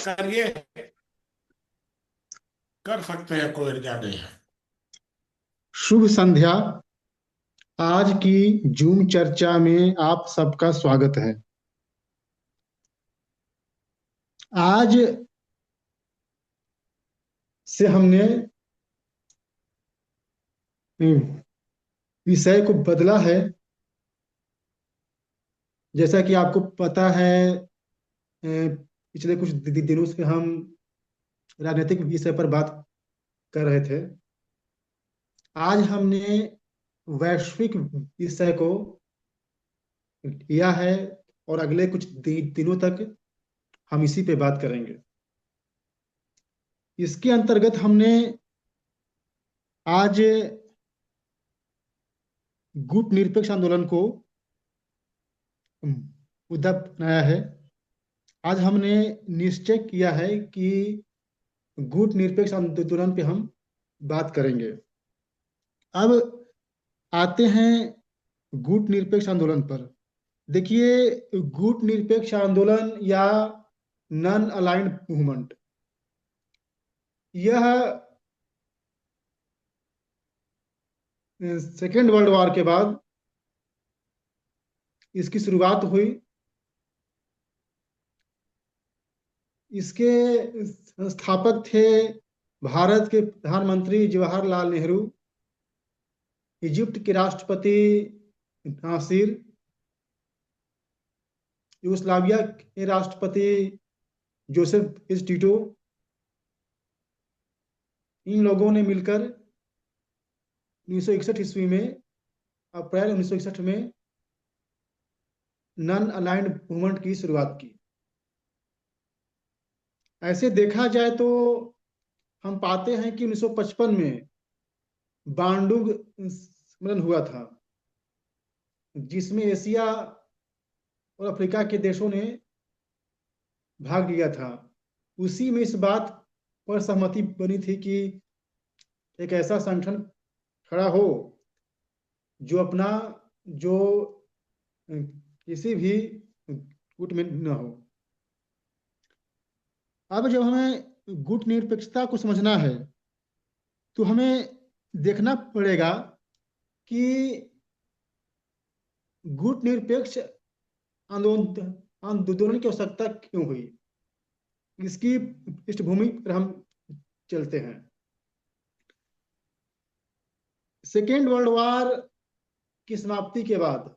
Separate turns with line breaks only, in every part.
करिए, कर सकते हैं, कोई हर्जा नहीं है।
शुभ संध्या। आज की जूम चर्चा में आप सबका स्वागत है। आज से हमने विषय को बदला है। जैसा कि आपको पता है, पिछले कुछ दिनों से हम राजनीतिक विषय पर बात कर रहे थे। आज हमने वैश्विक विषय को लिया है और अगले कुछ दिनों तक हम इसी पे बात करेंगे। इसके अंतर्गत हमने आज गुट निरपेक्ष आंदोलन को मुद्दा बनाया है। आज हमने निश्चय किया है कि गुट निरपेक्ष आंदोलन पे हम बात करेंगे। अब आते हैं गुट निरपेक्ष आंदोलन पर। देखिए, गुट निरपेक्ष आंदोलन या नॉन अलाइंड मूवमेंट, यह सेकेंड वर्ल्ड वॉर के बाद इसकी शुरुआत हुई। इसके संस्थापक थे भारत के प्रधानमंत्री जवाहरलाल नेहरू, इजिप्ट के राष्ट्रपति नासिर, यूगोस्लाविया के राष्ट्रपति जोसेफ इज टीटो। इन लोगों ने मिलकर 1961 ईस्वी में, अप्रैल 1961 में नॉन अलाइंड मूवमेंट की शुरुआत की। ऐसे देखा जाए तो हम पाते हैं कि 1955 में बांडुंग सम्मेलन हुआ था, जिसमें एशिया और अफ्रीका के देशों ने भाग लिया था। उसी में इस बात पर सहमति बनी थी कि एक ऐसा संगठन खड़ा हो जो अपना जो किसी भी गुट में न हो। अब जब हमें गुट निरपेक्षता को समझना है तो हमें देखना पड़ेगा कि गुट निरपेक्ष आंदोलन की आवश्यकता क्यों हुई। इसकी पृष्ठभूमि पर हम चलते हैं। सेकेंड वर्ल्ड वॉर की समाप्ति के बाद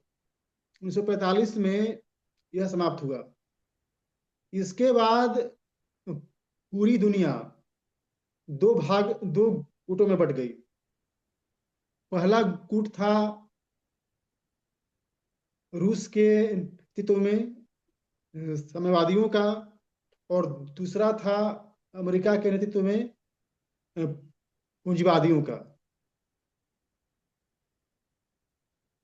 1945 में यह समाप्त हुआ। इसके बाद पूरी दुनिया दो गुटों में बट गई। पहला गुट था रूस के नेतृत्व में साम्यवादियों का, और दूसरा था अमेरिका के नेतृत्व में पूंजीवादियों का।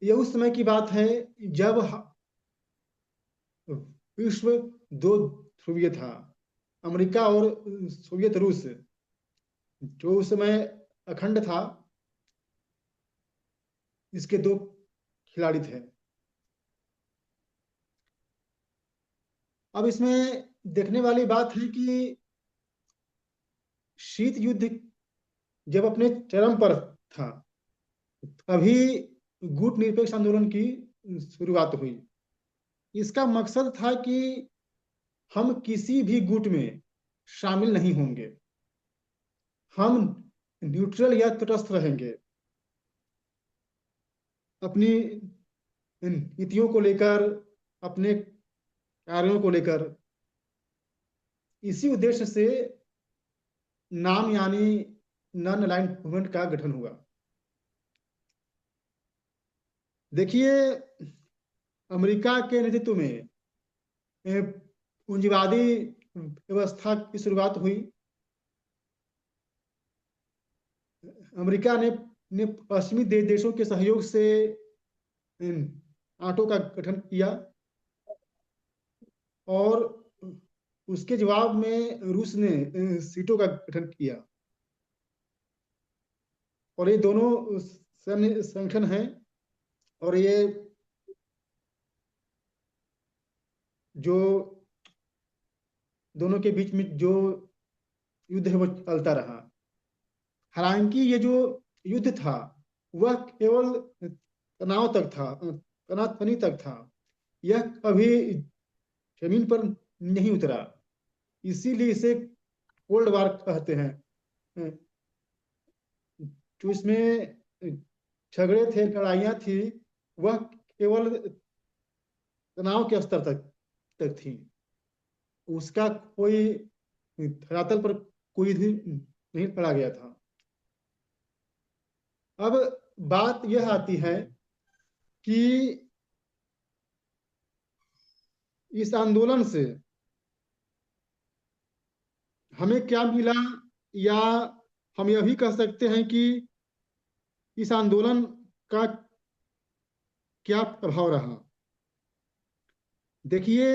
यह उस समय की बात है जब विश्व दो ध्रुवीय था। अमेरिका और सोवियत रूस, जो उस समय अखंड था, इसके दो खिलाड़ी थे। अब इसमें देखने वाली बात है कि शीत युद्ध जब अपने चरम पर था, अभी गुट निरपेक्ष आंदोलन की शुरुआत हुई। इसका मकसद था कि हम किसी भी गुट में शामिल नहीं होंगे, हम न्यूट्रल या तटस्थ रहेंगे। अपनी नीतियों को लेकर, अपने कार्यों को लेकर, इसी उद्देश्य से नाम यानी नॉन अलाइंड मूवमेंट का गठन हुआ। देखिए, अमेरिका के नेतृत्व में पूंजीवादी व्यवस्था की शुरुआत हुई। अमेरिका ने पश्चिमी देशों के सहयोग से नाटो का गठन किया, और उसके जवाब में रूस ने सीटों का गठन किया। और ये दोनों सैन्य संगठन हैं, और ये जो दोनों के बीच में जो युद्ध है वो चलता रहा। हालांकि ये जो युद्ध था वह केवल तनाव तक था, तनातनी तक था। यह कभी जमीन पर नहीं उतरा। इसीलिए इसे कोल्ड वार कहते हैं। जो इसमें झगड़े थे, लड़ाइयाँ थी, वह केवल तनाव के स्तर तक थी। उसका कोई धरातल पर कोई भी नहीं पड़ा गया था। अब बात यह आती है कि इस आंदोलन से हमें क्या मिला, या हम यह भी कह सकते हैं कि इस आंदोलन का क्या प्रभाव रहा। देखिए,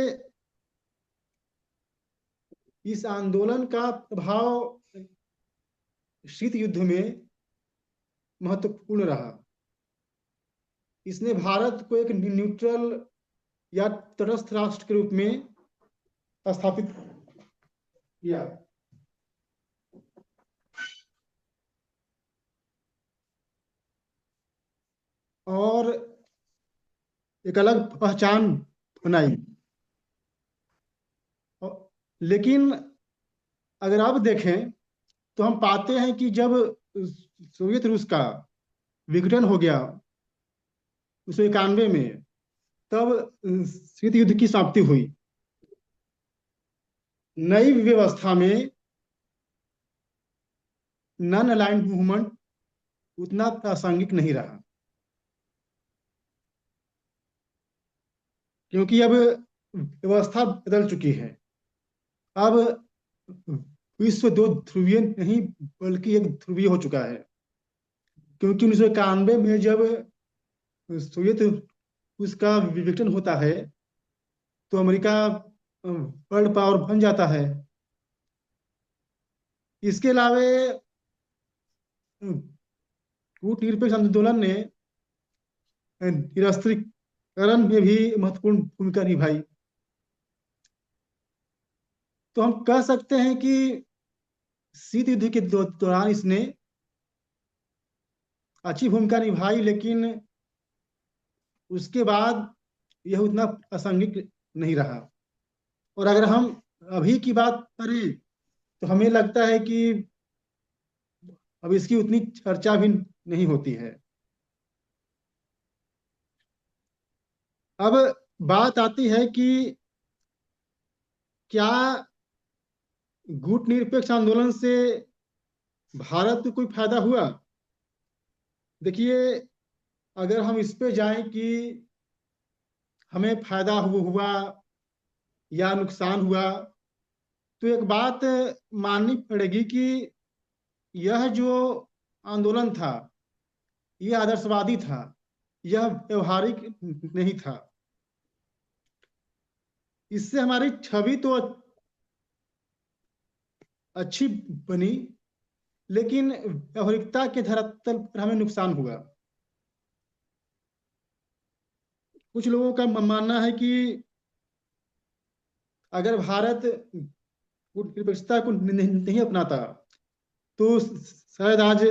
इस आंदोलन का प्रभाव शीत युद्ध में महत्वपूर्ण रहा। इसने भारत को एक न्यूट्रल या तटस्थ राष्ट्र के रूप में स्थापित किया। और एक अलग पहचान बनाई। लेकिन अगर आप देखें तो हम पाते हैं कि जब सोवियत रूस का विघटन हो गया 1991 में, तब शीत युद्ध की समाप्ति हुई। नई व्यवस्था में नॉन अलाइंड मूवमेंट उतना प्रासंगिक नहीं रहा, क्योंकि अब व्यवस्था बदल चुकी है। अब विश्व दो ध्रुवीय नहीं बल्कि एक ध्रुवीय हो चुका है। क्योंकि 1991 में जब सोवियत उसका विघटन होता है तो अमेरिका वर्ल्ड पावर बन जाता है। इसके अलावा कूटनिरपेक्ष आंदोलन ने निरस्त्रीकरण में भी महत्वपूर्ण भूमिका निभाई। तो हम कह सकते हैं कि शीत युद्ध के दौरान इसने अच्छी भूमिका निभाई, लेकिन उसके बाद यह उतना प्रासंगिक नहीं रहा। और अगर हम अभी की बात करें तो हमें लगता है कि अब इसकी उतनी चर्चा भी नहीं होती है। अब बात आती है कि क्या गुट निरपेक्ष आंदोलन से भारत को कोई फायदा हुआ। देखिए, अगर हम इस पे जाएं कि हमें फायदा हुआ या नुकसान हुआ, तो एक बात माननी पड़ेगी कि यह जो आंदोलन था यह आदर्शवादी था, यह व्यवहारिक नहीं था। इससे हमारी छवि तो अच्छी बनी, लेकिन व्यवहारिकता के धरातल पर हमें नुकसान हुआ। कुछ लोगों का मानना है कि अगर भारत निरपेक्षता को नहीं अपनाता तो शायद आज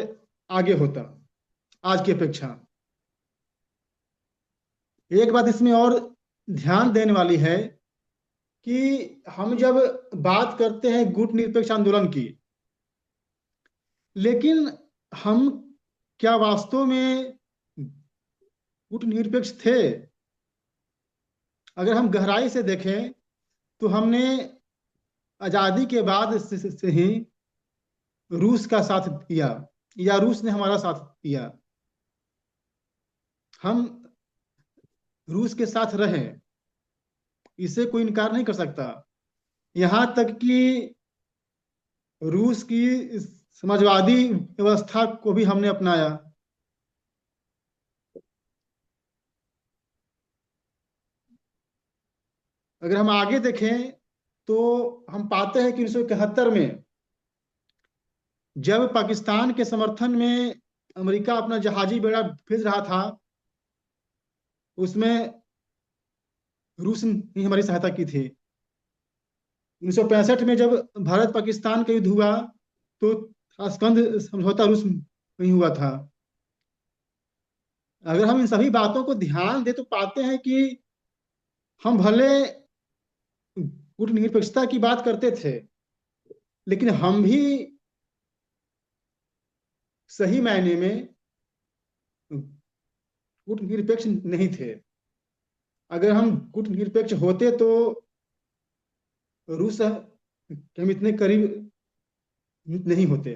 आगे होता, आज की अपेक्षा। एक बात इसमें और ध्यान देने वाली है कि हम जब बात करते हैं गुट निरपेक्ष आंदोलन की, लेकिन हम क्या वास्तव में गुट निरपेक्ष थे। अगर हम गहराई से देखें तो हमने आजादी के बाद से ही रूस का साथ दिया, या रूस ने हमारा साथ दिया। हम रूस के साथ रहे, इसे कोई इनकार नहीं कर सकता। यहां तक कि रूस की समाजवादी व्यवस्था को भी हमने अपनाया। अगर हम आगे देखें तो हम पाते हैं कि 1971 में जब पाकिस्तान के समर्थन में अमेरिका अपना जहाजी बेड़ा भेज रहा था, उसमें रूस ने हमारी सहायता की थी। 1965 में जब भारत पाकिस्तान का युद्ध हुआ तो ताशकंद समझौता रूस में हुआ था। अगर हम इन सभी बातों को ध्यान दे तो पाते हैं कि हम भले कूटनिरपेक्षता की बात करते थे, लेकिन हम भी सही मायने में कूटनिरपेक्ष नहीं थे। अगर हम कूटनिरपेक्ष होते तो रूस के हम इतने करीब नहीं होते।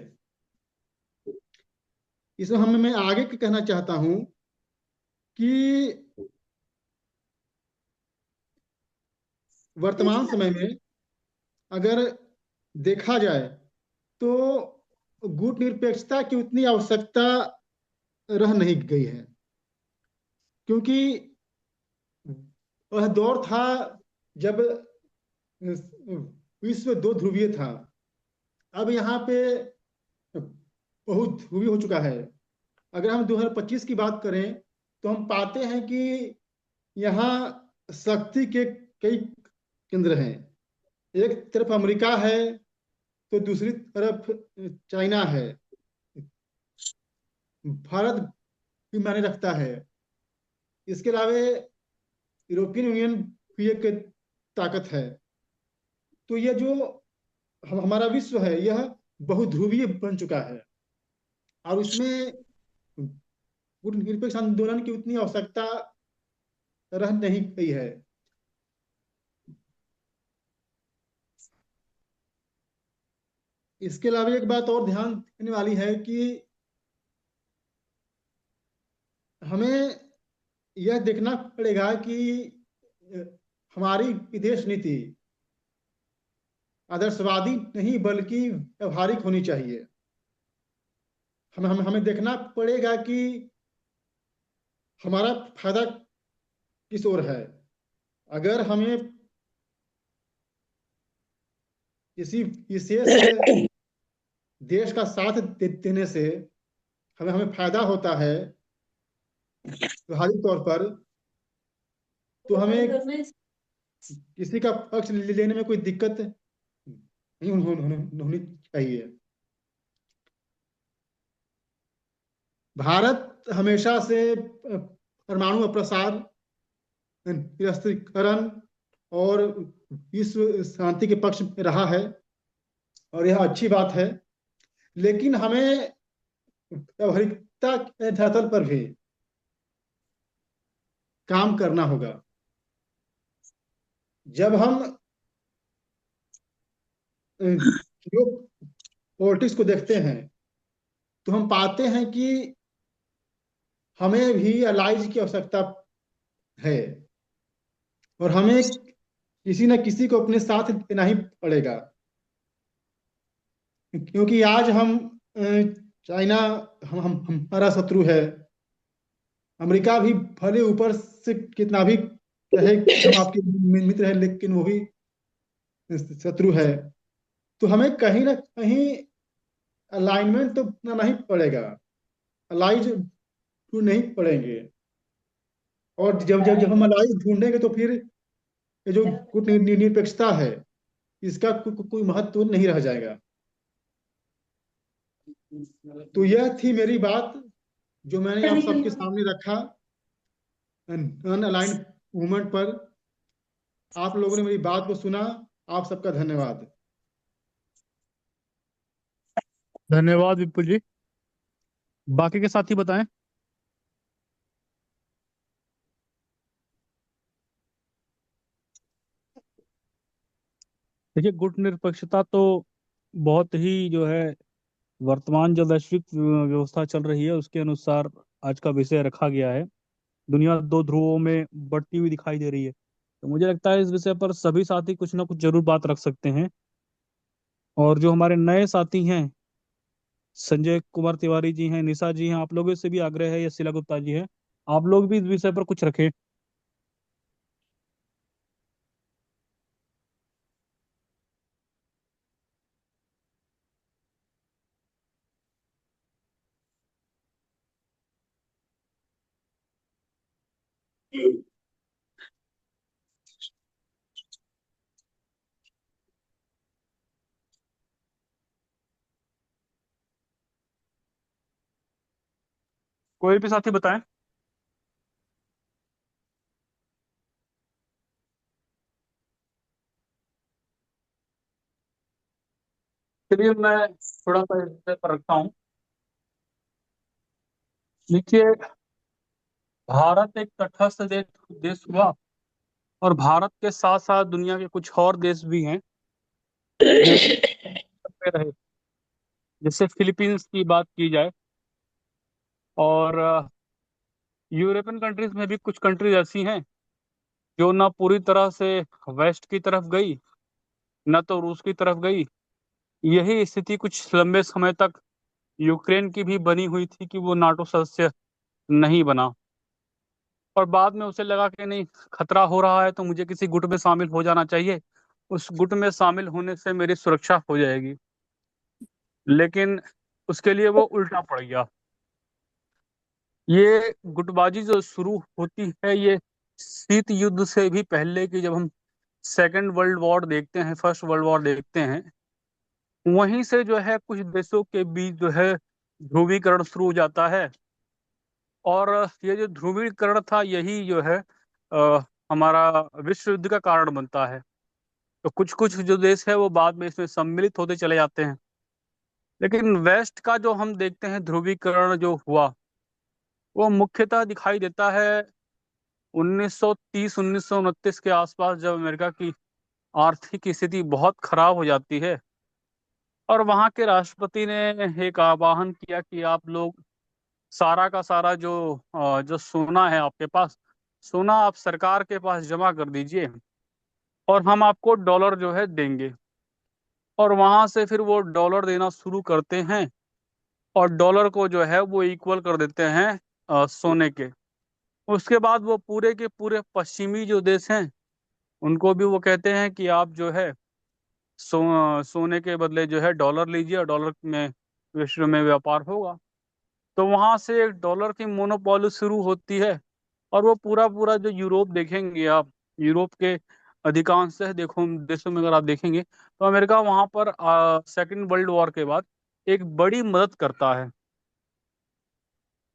इसमें मैं आगे कहना चाहता हूं कि वर्तमान समय में अगर देखा जाए तो गुटनिरपेक्षता की उतनी आवश्यकता रह नहीं गई है, क्योंकि वह दौर था जब विश्व दो ध्रुवीय था। अब यहाँ पे बहुत ध्रुवीय हो चुका है। अगर हम 2025 की बात करें तो हम पाते हैं कि यहाँ शक्ति के कई केंद्र हैं। एक तरफ अमेरिका है तो दूसरी तरफ चाइना है। भारत भी मायने रखता है। इसके अलावा यूरोपियन यूनियन भी एक ताकत है। तो ये जो हमारा विश्व है यह बहुध्रुवीय बन चुका है, और इसमें गुटनिरपेक्ष आंदोलन की उतनी आवश्यकता रह नहीं गई है। इसके अलावा एक बात और ध्यान देने वाली है कि हमें यह देखना पड़ेगा कि अ, हमारी विदेश नीति आदर्शवादी नहीं बल्कि व्यवहारिक होनी चाहिए। हमें देखना पड़ेगा कि हमारा फायदा किस ओर है। अगर हमें किसी विशेष देश का साथ देने से हमें हमें फायदा होता है व्यवहारिक तौर पर, तो हमें किसी का पक्ष लेने में कोई दिक्कत नहीं होनी चाहिए। भारत हमेशा से परमाणु अप्रसार, निरस्त्रीकरण और विश्व शांति के पक्ष में रहा है, और यह अच्छी बात है। लेकिन हमें व्यवहारिकता के धरातल पर भी काम करना होगा। जब हम जो पॉलिटिक्स को देखते हैं तो हम पाते हैं कि हमें भी अलाइज की आवश्यकता है, और हमें किसी न किसी को अपने साथ देना ही पड़ेगा। क्योंकि आज हम चाइना हमारा शत्रु है। अमेरिका भी भले ऊपर से कितना भी कहे कि हम आपके मित्र हैं, लेकिन वो भी शत्रु है। तो हमें कहीं ना कहीं अलाइनमेंट तो बनाना ही पड़ेगा, अलाइज नहीं पड़ेंगे। और जब हम अलाइज ढूंढेंगे तो फिर ये जो कूटनिरपेक्षता है इसका कोई महत्व नहीं रह जाएगा। तो यह थी मेरी बात जो मैंने आप सबके सामने रखा नॉन अलाइंड मूवमेंट पर। आप लोगों ने मेरी बात को सुना, आप सबका धन्यवाद।
धन्यवाद विपुल जी। बाकी के साथी बताएं। देखिए, गुट निरपेक्षता तो बहुत ही जो है वर्तमान जो वैश्विक व्यवस्था चल रही है उसके अनुसार आज का विषय रखा गया है। दुनिया दो ध्रुवों में बढ़ती हुई दिखाई दे रही है, तो मुझे लगता है इस विषय पर सभी साथी कुछ ना कुछ जरूर बात रख सकते हैं। और जो हमारे नए साथी हैं, संजय कुमार तिवारी जी हैं, निशा जी हैं, आप लोगों से भी आग्रह है, या शीला गुप्ता जी हैं, आप लोग भी इस विषय पर कुछ रखें। कोई भी साथी बताएं। चलिए मैं थोड़ा सा इस पर रखता हूँ। देखिए, भारत एक तटस्थ देश हुआ, और भारत के साथ साथ दुनिया के कुछ और देश भी हैं जो में रहे। जैसे फिलीपींस की बात की जाए, और यूरोपियन कंट्रीज में भी कुछ कंट्रीज ऐसी हैं जो ना पूरी तरह से वेस्ट की तरफ गई, ना तो रूस की तरफ गई। यही स्थिति कुछ लंबे समय तक यूक्रेन की भी बनी हुई थी कि वो नाटो सदस्य नहीं बना, और बाद में उसे लगा कि नहीं, खतरा हो रहा है तो मुझे किसी गुट में शामिल हो जाना चाहिए, उस गुट में शामिल होने से मेरी सुरक्षा हो जाएगी। लेकिन उसके लिए वो उल्टा पड़ गया। ये गुटबाजी जो शुरू होती है, ये शीत युद्ध से भी पहले की, जब हम सेकेंड वर्ल्ड वॉर देखते हैं, फर्स्ट वर्ल्ड वॉर देखते हैं, वहीं से जो है कुछ देशों के बीच जो है ध्रुवीकरण शुरू हो जाता है। और ये जो ध्रुवीकरण था, यही जो है हमारा विश्व युद्ध का कारण बनता है। तो कुछ कुछ जो देश है वो बाद में इसमें सम्मिलित होते चले जाते हैं। लेकिन वेस्ट का जो हम देखते हैं ध्रुवीकरण जो हुआ, वो मुख्यतः दिखाई देता है 1930 1929 के आसपास, जब अमेरिका की आर्थिक स्थिति बहुत खराब हो जाती है, और वहाँ के राष्ट्रपति ने एक आह्वान किया कि आप लोग सारा का सारा जो सोना है आपके पास, सोना आप सरकार के पास जमा कर दीजिए, और हम आपको डॉलर जो है देंगे। और वहां से फिर वो डॉलर देना शुरू करते हैं, और डॉलर को जो है वो इक्वल कर देते हैं सोने के। उसके बाद वो पूरे के पूरे पश्चिमी जो देश हैं, उनको भी वो कहते हैं कि आप जो है सोने के बदले जो है डॉलर लीजिए, और डॉलर में विश्व में व्यापार होगा। तो वहां से एक डॉलर की मोनोपोली शुरू होती है। और वो पूरा पूरा जो यूरोप देखेंगे आप, यूरोप के अधिकांश देखो देशों में अगर आप देखेंगे, तो अमेरिका वहां पर सेकंड वर्ल्ड वॉर के बाद एक बड़ी मदद करता है।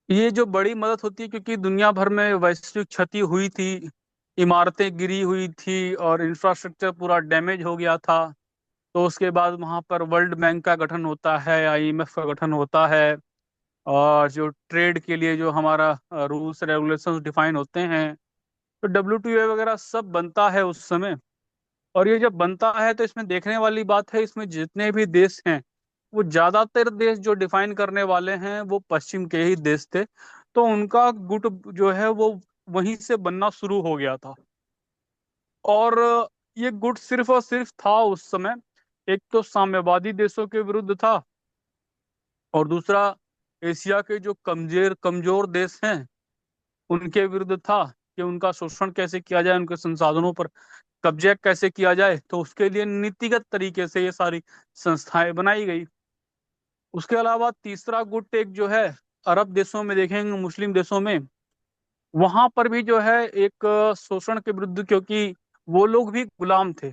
ये जो बड़ी मदद होती है, क्योंकि दुनिया भर में वैश्विक क्षति हुई थी, इमारतें गिरी हुई थी और इंफ्रास्ट्रक्चर पूरा डैमेज हो गया था। तो उसके बाद वहां पर वर्ल्ड बैंक का गठन होता है, आईएमएफ का गठन होता है, और जो ट्रेड के लिए जो हमारा रूल्स रेगुलेशंस डिफाइन होते हैं, तो WTO वगैरह सब बनता है उस समय। और ये जब बनता है तो इसमें देखने वाली बात है, इसमें जितने भी देश हैं, वो ज्यादातर देश जो डिफाइन करने वाले हैं वो पश्चिम के ही देश थे। तो उनका गुट जो है वो वहीं से बनना शुरू हो गया था। और ये गुट सिर्फ और सिर्फ था उस समय, एक तो साम्यवादी देशों के विरुद्ध था, और दूसरा एशिया के जो कमजोर कमजोर देश हैं उनके विरुद्ध था, कि उनका शोषण कैसे किया जाए, उनके संसाधनों पर कब्जे कैसे किया जाए। तो उसके लिए नीतिगत तरीके से ये सारी संस्थाएं बनाई गई। उसके अलावा तीसरा गुट एक जो है अरब देशों में देखेंगे, मुस्लिम देशों में, वहां पर भी जो है एक शोषण के विरुद्ध, क्योंकि वो लोग भी गुलाम थे।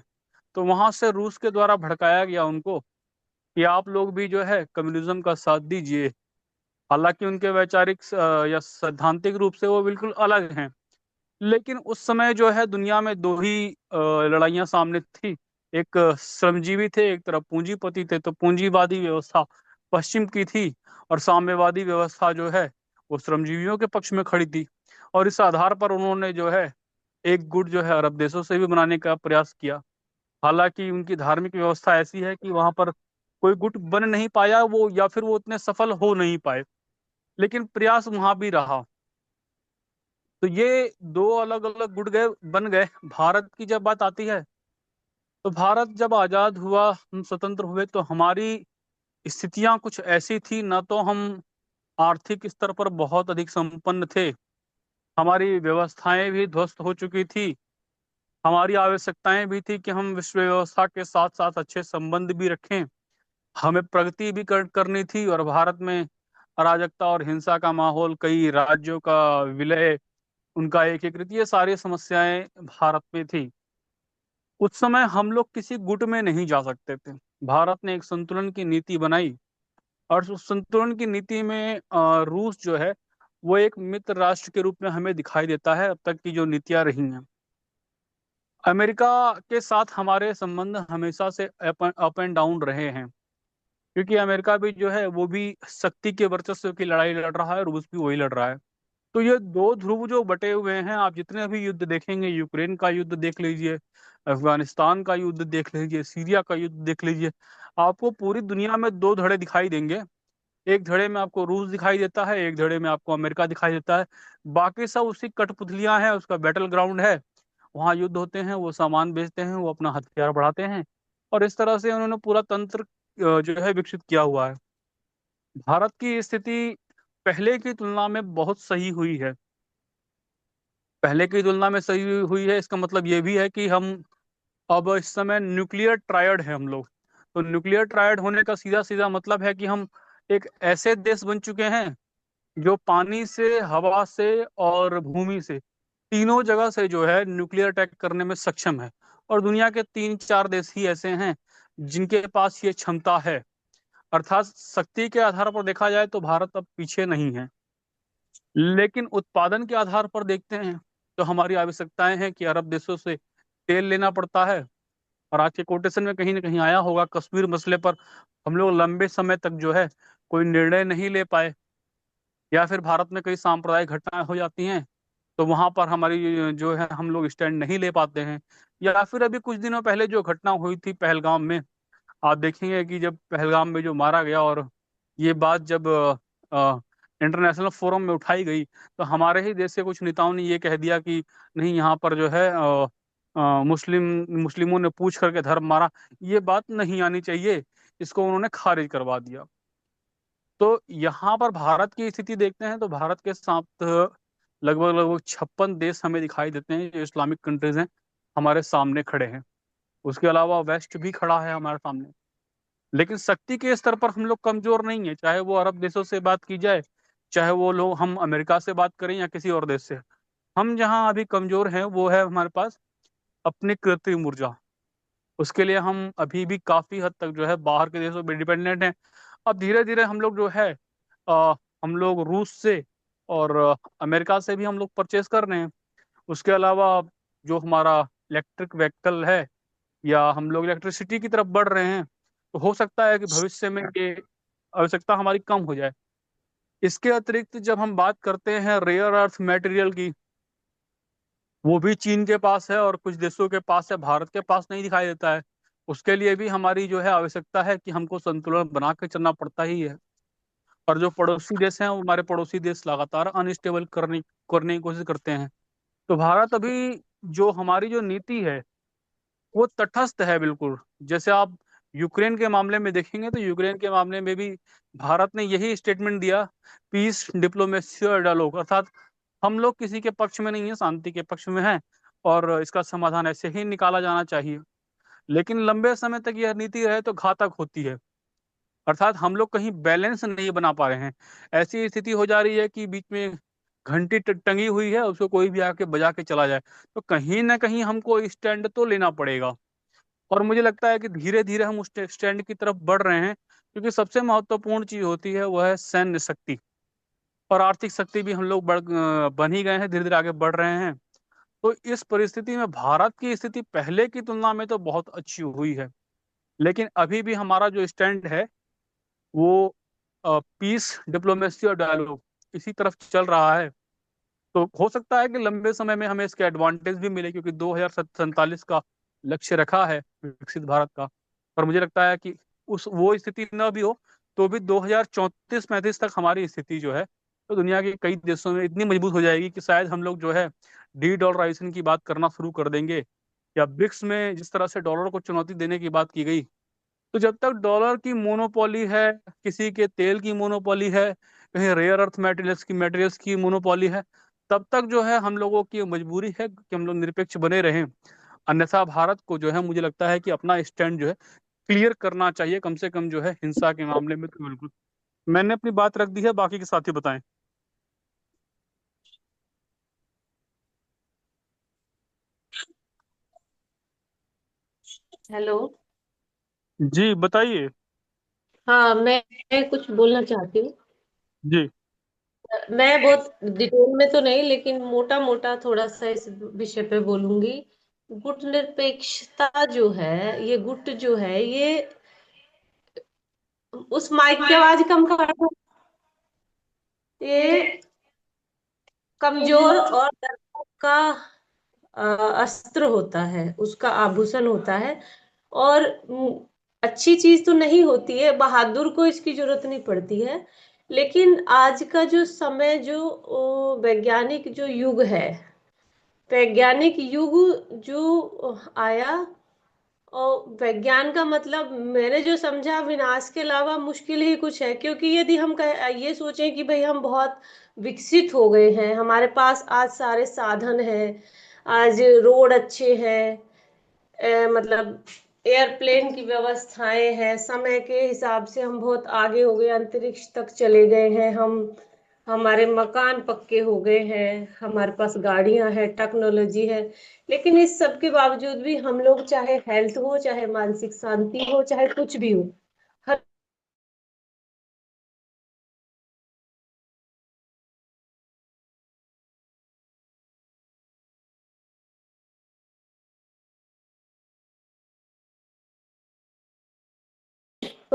तो वहां से रूस के द्वारा भड़काया गया उनको कि आप लोग भी जो है कम्युनिज्म का साथ दीजिए। हालांकि उनके वैचारिक या सैद्धांतिक रूप से वो बिल्कुल अलग हैं। लेकिन उस समय जो है दुनिया में दो ही लड़ाइयाँ सामने थी। एक श्रमजीवी थे, एक तरफ पूंजीपति थे। तो पूंजीवादी व्यवस्था पश्चिम की थी, और साम्यवादी व्यवस्था जो है वो श्रमजीवियों के पक्ष में खड़ी थी। और इस आधार पर उन्होंने जो है एक गुट जो है अरब देशों से भी बनाने का प्रयास किया। हालांकि उनकी धार्मिक व्यवस्था ऐसी है कि वहां पर कोई गुट बन नहीं पाया वो, या फिर वो उतने सफल हो नहीं पाए, लेकिन प्रयास वहां भी रहा। तो ये दो अलग अलग गुट गए बन गए। भारत की जब बात आती है, तो भारत जब आजाद हुआ, हम स्वतंत्र हुए, तो हमारी स्थितियां कुछ ऐसी थी, ना तो हम आर्थिक स्तर पर बहुत अधिक संपन्न थे, हमारी व्यवस्थाएं भी ध्वस्त हो चुकी थी, हमारी आवश्यकताएं भी थी कि हम विश्व व्यवस्था के साथ साथ अच्छे संबंध भी रखें, हमें प्रगति भी करनी थी। और भारत में अराजकता और हिंसा का माहौल, कई राज्यों का विलय, उनका एकीकृत, ये सारी समस्याएं भारत में थी। उस समय हम लोग किसी गुट में नहीं जा सकते थे। भारत ने एक संतुलन की नीति बनाई, और उस संतुलन की नीति में रूस जो है वो एक मित्र राष्ट्र के रूप में हमें दिखाई देता है अब तक की जो नीतियां रही हैं। अमेरिका के साथ हमारे संबंध हमेशा से अप एंड डाउन रहे हैं, क्योंकि अमेरिका भी जो है वो भी शक्ति के वर्चस्व की लड़ाई लड़ रहा है, रूस भी वही लड़ रहा है। तो ये दो ध्रुव जो बटे हुए हैं, आप जितने भी युद्ध देखेंगे, यूक्रेन का युद्ध देख लीजिए, अफगानिस्तान का युद्ध देख लीजिए, सीरिया का युद्ध देख लीजिए, आपको पूरी दुनिया में दो धड़े दिखाई देंगे। एक धड़े में आपको रूस दिखाई देता है, एक धड़े में आपको अमेरिका दिखाई देता है। बाकी सब उसकी कठपुतलियां हैं, उसका बैटल ग्राउंड है। वहां युद्ध होते हैं, वो सामान बेचते हैं, वो अपना हथियार बढ़ाते हैं, और इस तरह से उन्होंने पूरा तंत्र जो है विकसित किया हुआ है। भारत की स्थिति पहले की तुलना में बहुत सही हुई है। पहले की तुलना में सही हुई है, इसका मतलब ये भी है कि हम अब इस समय न्यूक्लियर ट्रायड है हम लोग। तो न्यूक्लियर ट्रायड होने का सीधा सीधा मतलब है कि हम एक ऐसे देश बन चुके हैं जो पानी से, हवा से और भूमि से, तीनों जगह से जो है न्यूक्लियर अटैक करने में सक्षम है। और दुनिया के 3-4 देश ही ऐसे हैं जिनके पास ये क्षमता है। अर्थात शक्ति के आधार पर देखा जाए तो भारत अब पीछे नहीं है। लेकिन उत्पादन के आधार पर देखते हैं तो हमारी आवश्यकताएं हैं कि अरब देशों से तेल लेना पड़ता है। और आज के कोटेशन में कहीं ना कहीं आया होगा, कश्मीर मसले पर हम लोग लंबे समय तक जो है कोई निर्णय नहीं ले पाए, या फिर भारत में कई सांप्रदायिक घटनाएं हो जाती हैं तो वहां पर हमारी जो है हम लोग स्टैंड नहीं ले पाते हैं। या फिर अभी कुछ दिनों पहले जो घटना हुई थी पहलगाम में, आप देखेंगे कि जब पहलगाम में जो मारा गया, और ये बात जब इंटरनेशनल फोरम में उठाई गई, तो हमारे ही देश के कुछ नेताओं ने ये कह दिया कि नहीं, यहाँ पर जो है मुस्लिमों ने पूछ करके धर्म मारा। ये बात नहीं आनी चाहिए, इसको उन्होंने खारिज करवा दिया। तो यहाँ पर भारत की स्थिति देखते हैं तो भारत के साथ लगभग लगभग 56 देश हमें दिखाई देते हैं जो इस्लामिक कंट्रीज हैं, हमारे सामने खड़े हैं। उसके अलावा वेस्ट भी खड़ा है हमारे सामने। लेकिन शक्ति के स्तर पर हम लोग कमजोर नहीं है, चाहे वो अरब देशों से बात की जाए, चाहे वो लोग हम अमेरिका से बात करें या किसी और देश से। हम जहाँ अभी कमजोर हैं वो है हमारे पास अपनी कृत्रिम ऊर्जा। उसके लिए हम अभी भी काफी हद तक जो है बाहर के देशों पर डिपेंडेंट हैं। अब धीरे धीरे हम लोग जो है हम लोग रूस से और अमेरिका से भी हम लोग परचेस कर रहे हैं। उसके अलावा जो हमारा इलेक्ट्रिक व्हीकल है, या हम लोग इलेक्ट्रिसिटी की तरफ बढ़ रहे हैं, तो हो सकता है कि भविष्य में ये आवश्यकता हमारी कम हो जाए। इसके अतिरिक्त जब हम बात करते हैं रेयर अर्थ मटेरियल की, वो भी चीन के पास है और कुछ देशों के पास है, भारत के पास नहीं दिखाई देता है। उसके लिए भी हमारी जो है आवश्यकता है कि हमको संतुलन बना के चलना पड़ता ही है। और जो पड़ोसी देश हैं, वो हमारे पड़ोसी देश लगातार अनस्टेबल करने करने की कोशिश करते हैं। तो भारत अभी जो हमारी जो नीति है वो तटस्थ है बिल्कुल। जैसे आप यूक्रेन के मामले में देखेंगे तो यूक्रेन के मामले में भी भारत ने यही स्टेटमेंट दिया, पीस डिप्लोमेसी और डायलॉग, अर्थात हम लोग किसी के पक्ष में नहीं है, शांति के पक्ष में हैं, और इसका समाधान ऐसे ही निकाला जाना चाहिए। लेकिन लंबे समय तक यह नीति रहे तो घातक होती है। अर्थात हम लोग कहीं बैलेंस नहीं बना पा रहे हैं। ऐसी स्थिति हो जा रही है कि बीच में घंटी टंगी हुई है, उसको कोई भी आके बजा के चला जाए। तो कहीं ना कहीं हमको स्टैंड तो लेना पड़ेगा। और मुझे लगता है कि धीरे धीरे हम उस स्टैंड की तरफ बढ़ रहे हैं, क्योंकि सबसे महत्वपूर्ण चीज होती है वह है सैन्य शक्ति। और आर्थिक शक्ति भी हम लोग बन ही गए हैं, धीरे धीरे आगे बढ़ रहे हैं। तो इस परिस्थिति में भारत की स्थिति पहले की तुलना में तो बहुत अच्छी हुई है। लेकिन अभी भी हमारा जो स्टैंड है वो पीस डिप्लोमेसी और डायलॉग इसी तरफ चल रहा है। तो हो सकता है कि लंबे समय में हमें इसके एडवांटेज भी मिले, क्योंकि 2047 का लक्ष्य रखा है विकसित भारत का। पर मुझे लगता है कि उस वो स्थिति न भी हो तो भी 2034-35 तक हमारी स्थिति जो है तो दुनिया के कई देशों में इतनी मजबूत हो जाएगी कि शायद हम लोग जो है डी डॉलराइजेशन की बात करना शुरू कर देंगे। या ब्रिक्स में जिस तरह से डॉलर को चुनौती देने की बात की गई, तो जब तक डॉलर की मोनोपोली है, किसी के तेल की मोनोपोली है, कहीं रेयर अर्थ मटेरियल्स की मोनोपोली है, तब तक जो है हम लोगों की मजबूरी है कि हम लोग निरपेक्ष बने रहें। अन्यथा भारत को जो है मुझे लगता है कि अपना स्टैंड जो है क्लियर करना चाहिए, कम से कम जो है हिंसा के मामले में तो बिल्कुल। मैंने अपनी बात रख दी है, बाकी के साथी बताएं।
हेलो।
जी बताइए।
हाँ, मैं कुछ बोलना चाहती हूँ।
जी।
मैं बहुत डिटेल में तो नहीं, लेकिन मोटा मोटा थोड़ा सा इस विषय पे बोलूंगी। गुट निरपेक्षता जो है, ये गुट जो है, ये उस माइक की आवाज कम कर दो। ये कमजोर और डरपोक का अस्त्र होता है, उसका आभूषण होता है। और अच्छी चीज तो नहीं होती है, बहादुर को इसकी जरूरत नहीं पड़ती है। लेकिन आज का जो समय, जो वैज्ञानिक जो युग है, वैज्ञानिक युग जो आया, और विज्ञान का मतलब मैंने जो समझा, विनाश के अलावा मुश्किल ही कुछ है। क्योंकि यदि हम ये सोचें कि भाई हम बहुत विकसित हो गए हैं, हमारे पास आज सारे साधन हैं, आज रोड अच्छे हैं, मतलब एयरप्लेन की व्यवस्थाएं हैं, समय के हिसाब से हम बहुत आगे हो गए, अंतरिक्ष तक चले गए हैं हम, हमारे मकान पक्के हो गए हैं, हमारे पास गाड़ियां हैं, टेक्नोलॉजी है। लेकिन इस सब के बावजूद भी हम लोग, चाहे हेल्थ हो, चाहे मानसिक शांति हो, चाहे कुछ भी हो, हर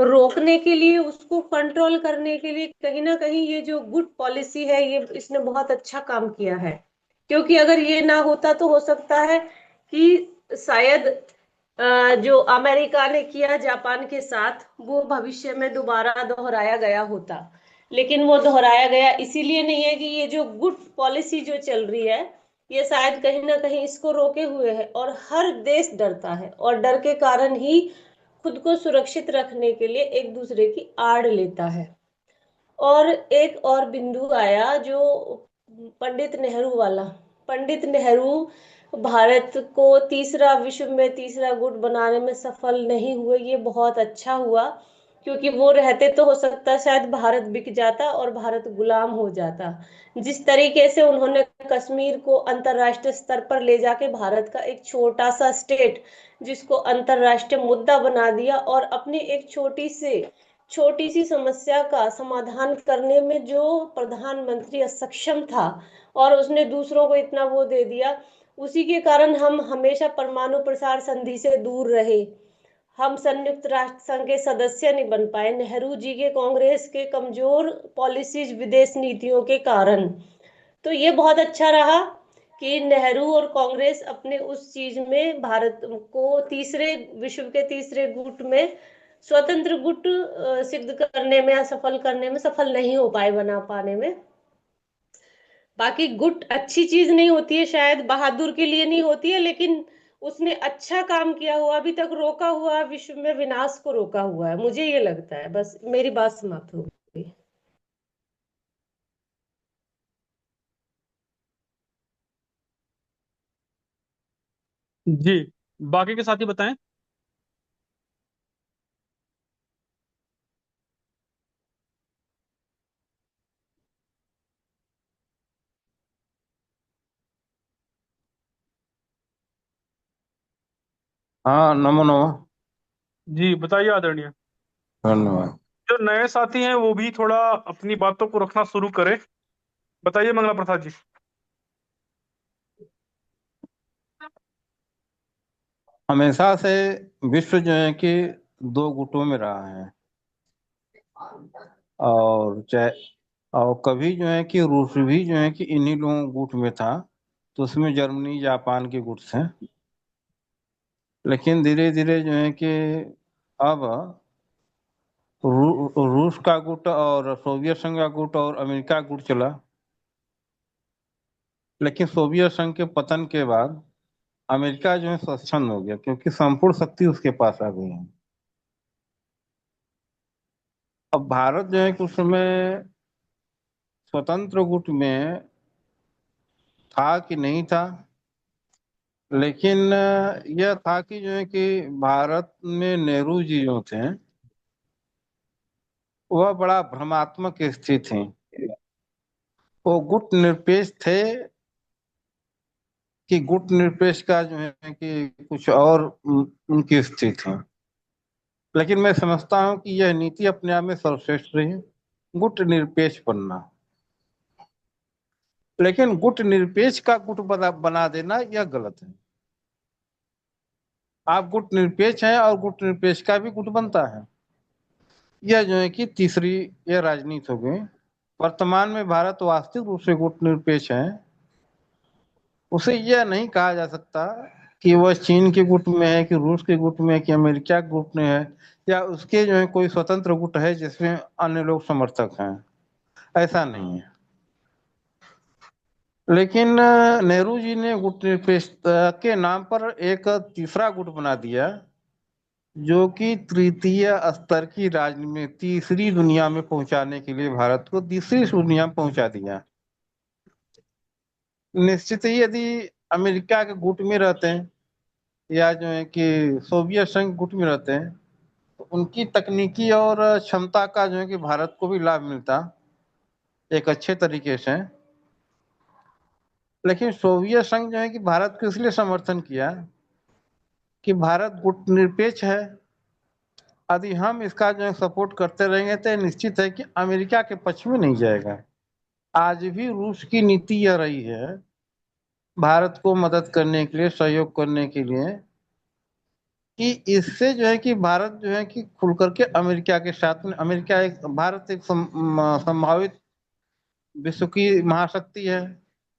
रोकने के लिए, उसको कंट्रोल करने के लिए, कहीं ना कहीं ये जो गुड पॉलिसी है, ये इसने बहुत अच्छा काम किया है। क्योंकि अगर ये ना होता तो हो सकता है कि शायद जो अमेरिका ने किया जापान के साथ, वो भविष्य में दोबारा दोहराया गया होता। लेकिन वो दोहराया गया इसीलिए नहीं है कि ये जो गुड पॉलिसी जो चल रही है, ये शायद कहीं ना कहीं इसको रोके हुए है। और हर देश डरता है, और डर के कारण ही खुद को सुरक्षित रखने के लिए एक दूसरे की आड़ लेता है। और एक और बिंदु आया, जो पंडित नेहरू वाला। पंडित नेहरू भारत को तीसरा, विश्व में तीसरा गुट बनाने में सफल नहीं हुए। ये बहुत अच्छा हुआ, क्योंकि वो रहते तो हो सकता शायद भारत बिक जाता और भारत गुलाम हो जाता। जिस तरीके से उन्होंने कश्मीर को अंतरराष्ट्रीय स्तर पर ले जाके, भारत का एक छोटा सा स्टेट जिसको अंतरराष्ट्रीय मुद्दा बना दिया, और अपनी एक छोटी सी समस्या का समाधान करने में जो प्रधानमंत्री असक्षम था, और उसने दूसरों को इतना वो दे दिया, उसी के कारण हम हमेशा परमाणु प्रसार संधि से दूर रहे। हम संयुक्त राष्ट्र संघ के सदस्य नहीं बन पाए, नेहरू जी के कांग्रेस के कमजोर पॉलिसीज, विदेश नीतियों के कारण। तो ये बहुत अच्छा रहा कि नेहरू और कांग्रेस अपने उस चीज में भारत को तीसरे, विश्व के तीसरे गुट में, स्वतंत्र गुट सिद्ध करने में या सफल करने में सफल नहीं हो पाए, बना पाने में। बाकी गुट अच्छी चीज नहीं होती है, शायद बहादुर के लिए नहीं होती है, लेकिन उसने अच्छा काम किया हुआ, अभी तक रोका हुआ, विश्व में विनाश को रोका हुआ है, मुझे ये लगता है। बस मेरी बात समाप्त हो गई।
जी, बाकी के साथी बताएं।
हाँ, नमो नमो।
जी बताइए आदरणीय।
धन्यवाद।
जो नए साथी हैं वो भी थोड़ा अपनी बातों को रखना शुरू करें। बताइए मंगला प्रसाद जी।
हमेशा से विश्व जो है कि दो गुटों में रहा है, और चाहे और कभी जो है कि रूस भी जो है कि इन्हीं लोगों गुट में था, तो उसमें जर्मनी जापान के गुट थे। लेकिन धीरे धीरे जो है कि अब रूस का गुट और सोवियत संघ का गुट और अमेरिका का गुट चला। लेकिन सोवियत संघ के पतन के बाद अमेरिका जो है स्वच्छंद हो गया, क्योंकि संपूर्ण शक्ति उसके पास आ गई है। अब भारत जो है कि उस समय स्वतंत्र गुट में था कि नहीं था, लेकिन यह था कि जो है कि भारत में नेहरू जी जो थे, वह बड़ा भ्रमात्मक स्थित थे। वो गुट निरपेक्ष थे कि गुट निरपेक्ष का जो है कि कुछ और उनकी स्थिति थी। लेकिन मैं समझता हूं कि यह नीति अपने आप में सर्वश्रेष्ठ रही, गुट निरपेक्ष बनना। लेकिन गुट निरपेक्ष का गुट बना देना यह गलत है। आप गुट निरपेक्ष हैं और गुट निरपेक्ष का भी गुट बनता है। यह जो है कि तीसरी यह राजनीति हो गई। वर्तमान में भारत वास्तविक रूप से गुट निरपेक्ष है। उसे यह नहीं कहा जा सकता कि वह चीन के गुट में है, कि रूस के गुट में है, कि अमेरिका के गुट में है, या उसके जो है कोई स्वतंत्र गुट है जिसमें अन्य लोग समर्थक हैं। ऐसा नहीं है। लेकिन नेहरू जी ने गुट निरपेक्षता के नाम पर एक तीसरा गुट बना दिया, जो कि तृतीय स्तर की राजनीति तीसरी दुनिया में पहुंचाने के लिए भारत को तीसरी दुनिया में पहुंचा दिया। निश्चित ही यदि अमेरिका के गुट में रहते हैं या जो है कि सोवियत संघ गुट में रहते हैं तो उनकी तकनीकी और क्षमता का जो है कि भारत को भी लाभ मिलता एक अच्छे तरीके से। लेकिन सोवियत संघ जो है कि भारत को इसलिए समर्थन किया कि भारत गुट निरपेक्ष है। यदि हम इसका जो है सपोर्ट करते रहेंगे तो निश्चित है कि अमेरिका के पक्ष में नहीं जाएगा। आज भी रूस की नीति यह रही है, भारत को मदद करने के लिए, सहयोग करने के लिए, कि इससे जो है कि भारत जो है कि खुल करके अमेरिका के साथ में, अमेरिका एक, भारत एक संभावित विश्व की महाशक्ति है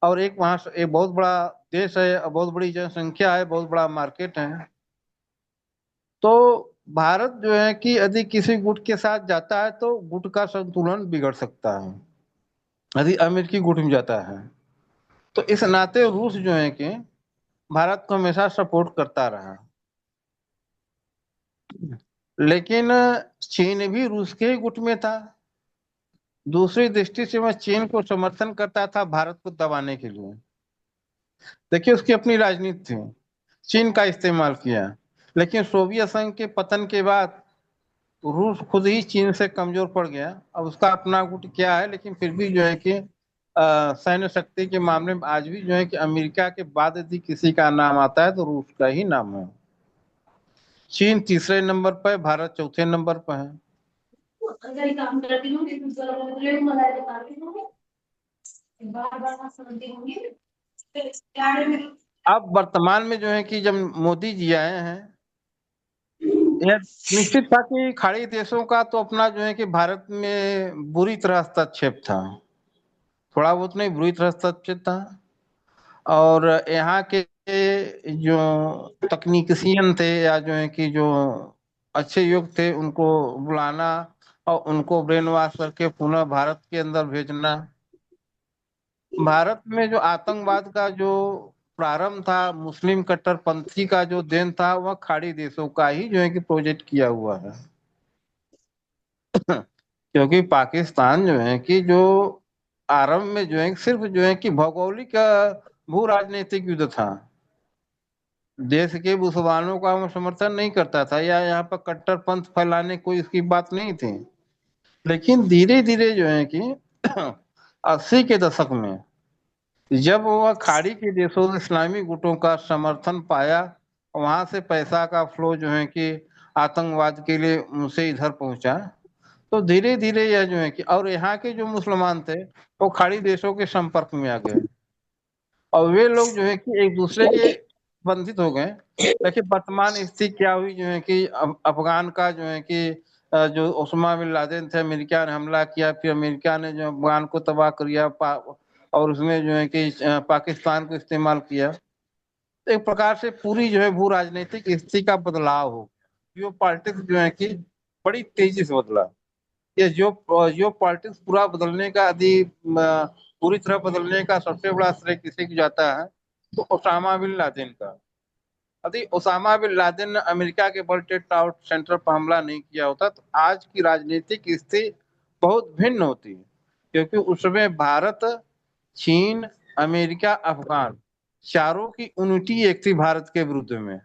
और एक बहुत बड़ा देश है, बहुत बड़ी जनसंख्या है, बहुत बड़ा मार्केट है। तो भारत जो है कि यदि किसी गुट के साथ जाता है तो गुट का संतुलन बिगड़ सकता है यदि अमेरिकी गुट में जाता है। तो इस नाते रूस जो है कि भारत को हमेशा सपोर्ट करता रहा। लेकिन चीन भी रूस के गुट में था। दूसरी दृष्टि से वह चीन को समर्थन करता था भारत को दबाने के लिए। देखिए उसकी अपनी राजनीति थी, चीन का इस्तेमाल किया। लेकिन सोवियत संघ के पतन के बाद रूस खुद ही चीन से कमजोर पड़ गया। अब उसका अपना गुट क्या है, लेकिन फिर भी जो है कि सैन्य शक्ति के मामले में आज भी जो है कि अमेरिका के बाद यदि किसी का नाम आता है तो रूस का ही नाम है। चीन तीसरे नंबर पर, भारत चौथे नंबर पर है। अब वर्तमान में जो है कि जब मोदी जी आए हैं, यह निश्चित था कि खाड़ी देशों का तो अपना जो है कि भारत में बुरी तरह हस्तक्षेप था, थोड़ा बहुत नहीं, बुरी तरह हस्तक्षेप था। और यहाँ के जो तकनीशियन थे या जो है कि जो अच्छे युग थे उनको बुलाना और उनको ब्रेन वॉश करके पुनः भारत के अंदर भेजना। भारत में जो आतंकवाद का जो प्रारंभ था, मुस्लिम कट्टरपंथी का जो देन था, वह खाड़ी देशों का ही जो है कि प्रोजेक्ट किया हुआ है। क्योंकि पाकिस्तान जो है कि जो आरंभ में जो है सिर्फ जो है कि भौगोलिक भू राजनीतिक युद्ध था, देश के मुसलमानों का वो समर्थन नहीं करता था या यहाँ पर कट्टरपंथ फैलाने कोई इसकी बात नहीं थी। लेकिन धीरे धीरे जो है कि 80 के दशक में जब वह खाड़ी के देशों इस्लामी गुटों का समर्थन पाया, वहां से पैसा का फ्लो जो है कि आतंकवाद के लिए उनसे इधर पहुंचा, तो धीरे धीरे यह जो है कि और यहाँ के जो मुसलमान थे वो खाड़ी देशों के संपर्क में आ गए और वे लोग जो है कि एक दूसरे के बंधित हो गए। लेकिन वर्तमान स्थिति क्या हुई जो है कि अफगान का जो है कि जो ओसामा बिन लादेन थे, अमेरिका ने हमला किया, फिर अमेरिका ने जो अफगान को तबाह किया और उसमें जो है कि पाकिस्तान को इस्तेमाल किया। तो एक प्रकार से पूरी जो है भू राजनीतिक स्थिति का बदलाव हो, जो पॉलिटिक्स जो है कि बड़ी तेजी से बदला। ये जो पॉलिटिक्स पूरा बदलने का यदि पूरी तरह बदलने का सबसे बड़ा श्रेय किसी को जाता है तो ओसामा बिन लादेन का। यदि ओसामा बिन लादेन ने अमेरिका के वर्ल्ड ट्रेड टावर सेंटर पर हमला नहीं किया होता तो आज की राजनीतिक स्थिति बहुत भिन्न होती है। क्योंकि उस समय भारत, चीन, अमेरिका, अफगान चारों की यूनिटी एक थी भारत के विरुद्ध में।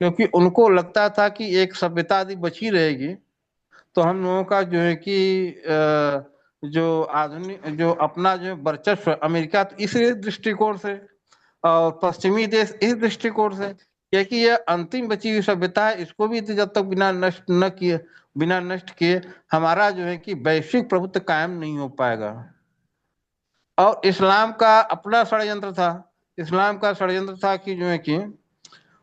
क्योंकि उनको लगता था कि एक सभ्यता यदि बची रहेगी तो हम लोगों का जो है कि जो आधुनिक जो अपना जो वर्चस्व, अमेरिका तो इस दृष्टिकोण से और पश्चिमी देश इस दृष्टिकोण से, क्योंकि यह अंतिम बची हुई सभ्यता है, इसको भी जब तक बिना नष्ट किए हमारा जो है कि वैश्विक प्रभुत्व कायम नहीं हो पाएगा। और इस्लाम का अपना षड्यंत्र था। इस्लाम का षड्यंत्र था कि जो है कि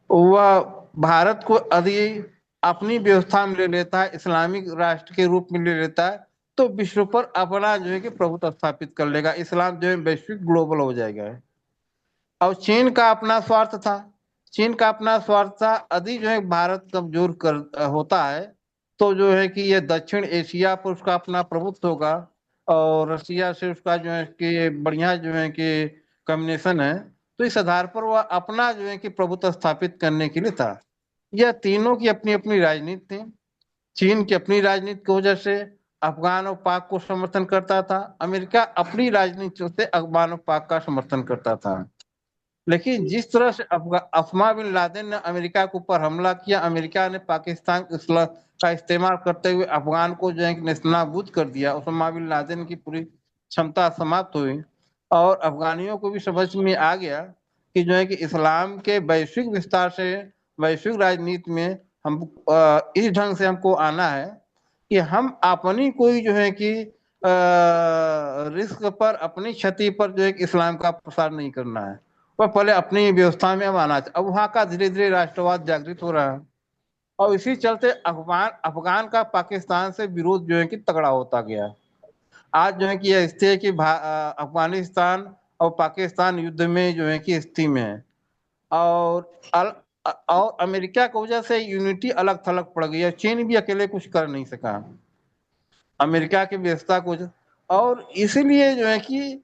वह भारत को यदि अपनी व्यवस्था में ले लेता है, इस्लामिक राष्ट्र के रूप में ले लेता है, तो विश्व पर अपना जो है कि प्रभुत्व स्थापित कर लेगा, इस्लाम जो है वैश्विक ग्लोबल हो जाएगा। और चीन का अपना स्वार्थ था। चीन का अपना स्वार्थ था, यदि जो है भारत कमजोर कर होता है तो जो है कि ये दक्षिण एशिया पर उसका अपना प्रभुत्व होगा, और रसिया से उसका जो है कि बढ़िया जो है कि कम्युनिकेशन है, तो इस आधार पर वह अपना जो है कि प्रभुत्व स्थापित करने के लिए था। यह तीनों की अपनी अपनी राजनीति थी। चीन की अपनी राजनीति की वजह से अफगान और पाक को समर्थन करता था, अमेरिका अपनी राजनीति से अफगान और पाक का समर्थन करता था। लेकिन जिस तरह से अफमा बिन लादेन ने अमेरिका के ऊपर हमला किया, अमेरिका ने पाकिस्तान का इस्तेमाल करते हुए अफगान को जो है कि नेस्तनाबूद कर दिया, उस्मा बिन लादेन की पूरी क्षमता समाप्त हुई, और अफगानियों को भी समझ में आ गया कि जो है कि इस्लाम के वैश्विक विस्तार से वैश्विक राजनीति में हम इस ढंग से हमको आना है कि हम अपनी कोई जो है कि रिस्क पर, अपनी क्षति पर जो है कि इस्लाम का प्रसार नहीं करना है, वह पहले अपनी व्यवस्था में अब आना चाहिए। अब वहाँ का धीरे धीरे राष्ट्रवाद जागृत हो रहा है, और इसी चलते अफगान का पाकिस्तान से विरोध जो है कि तगड़ा होता गया। आज जो है कि यह स्थिति है कि अफगानिस्तान और पाकिस्तान युद्ध में जो है कि स्थिति में है, और अमेरिका की वजह से यूनिटी अलग थलग पड़ गई है। चीन भी अकेले कुछ कर नहीं सका अमेरिका की व्यवस्था को, और इसीलिए जो है कि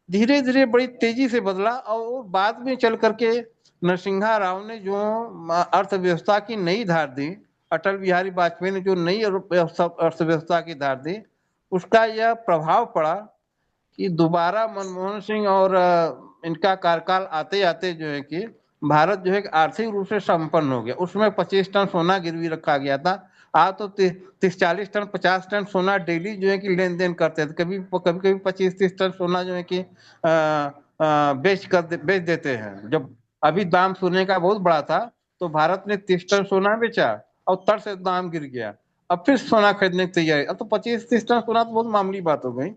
धीरे धीरे बड़ी तेजी से बदला, और बाद में चल करके नरसिम्हा राव ने जो अर्थव्यवस्था की नई धार दी, अटल बिहारी वाजपेयी ने जो नई अर्थव्यवस्था की धार दी, उसका यह प्रभाव पड़ा कि दोबारा मनमोहन सिंह और इनका कार्यकाल आते आते जो है कि भारत जो है आर्थिक रूप से संपन्न हो गया। उसमें 25 टन सोना गिरवी रखा गया था। आज तो 30-40 टन 50 टन सोना डेली जो है कि लेन देन करते थे। कभी कभी 25-30 टन सोना जो है कि बेच देते हैं। जब अभी दाम सोने का बहुत बड़ा था तो भारत ने 30 टन सोना बेचा और तड़ से दाम गिर गया। अब फिर सोना खरीदने की तैयारी। अब तो 25-30 टन सोना तो बहुत मामूली बात हो गई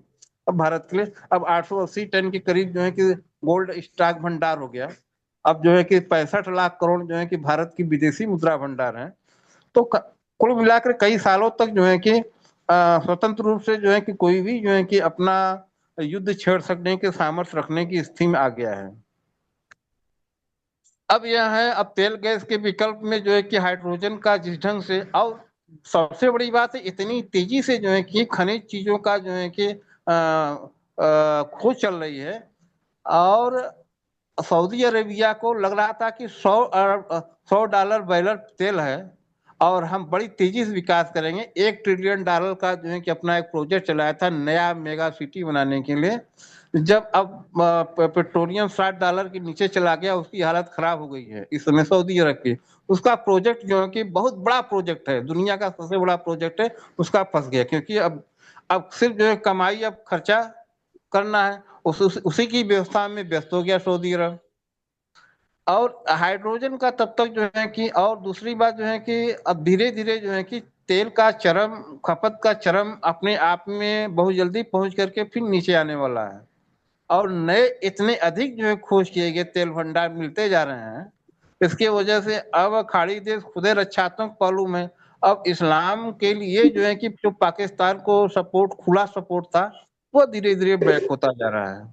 अब भारत के लिए। अब 880 टन के करीब जो है कि गोल्ड स्टॉक भंडार हो गया। अब जो है कि 65 लाख करोड़ जो है कि भारत की विदेशी मुद्रा भंडार है। तो कुल मिलाकर कई सालों तक जो है कि स्वतंत्र रूप से जो है कि कोई भी जो है कि अपना युद्ध छेड़ सकने के सामर्थ्य रखने की स्थिति में आ गया है। अब यह है, अब तेल गैस के विकल्प में जो है कि हाइड्रोजन का जिस ढंग से, और सबसे बड़ी बात है इतनी तेजी से जो है कि खनिज चीजों का जो है कि खोज चल रही है। और सऊदी अरेबिया को लग रहा था कि $100 बैरल तेल है और हम बड़ी तेजी से विकास करेंगे। $1 ट्रिलियन का जो है कि अपना एक प्रोजेक्ट चलाया था नया मेगा सिटी बनाने के लिए। जब अब पेट्रोलियम $60 के नीचे चला गया, उसकी हालत खराब हो गई है इस समय सऊदी अरब की। उसका प्रोजेक्ट जो है कि बहुत बड़ा प्रोजेक्ट है, दुनिया का सबसे बड़ा प्रोजेक्ट है, उसका फंस गया। क्योंकि अब सिर्फ जो है कमाई, अब खर्चा करना है, उसी की व्यवस्था में व्यस्त हो गया सऊदी अरब। और हाइड्रोजन का तब तक जो है कि, और दूसरी बात जो है कि अब धीरे धीरे जो है कि तेल का चरम, खपत का चरम अपने आप में बहुत जल्दी पहुंच करके फिर नीचे आने वाला है। और नए इतने अधिक जो है खोज किए गए तेल भंडार मिलते जा रहे हैं, इसके वजह से अब खाड़ी देश खुदे रक्षात्मक पहलू में, अब इस्लाम के लिए जो है कि जो पाकिस्तान को सपोर्ट, खुला सपोर्ट था, वो धीरे धीरे बैक होता जा रहा है।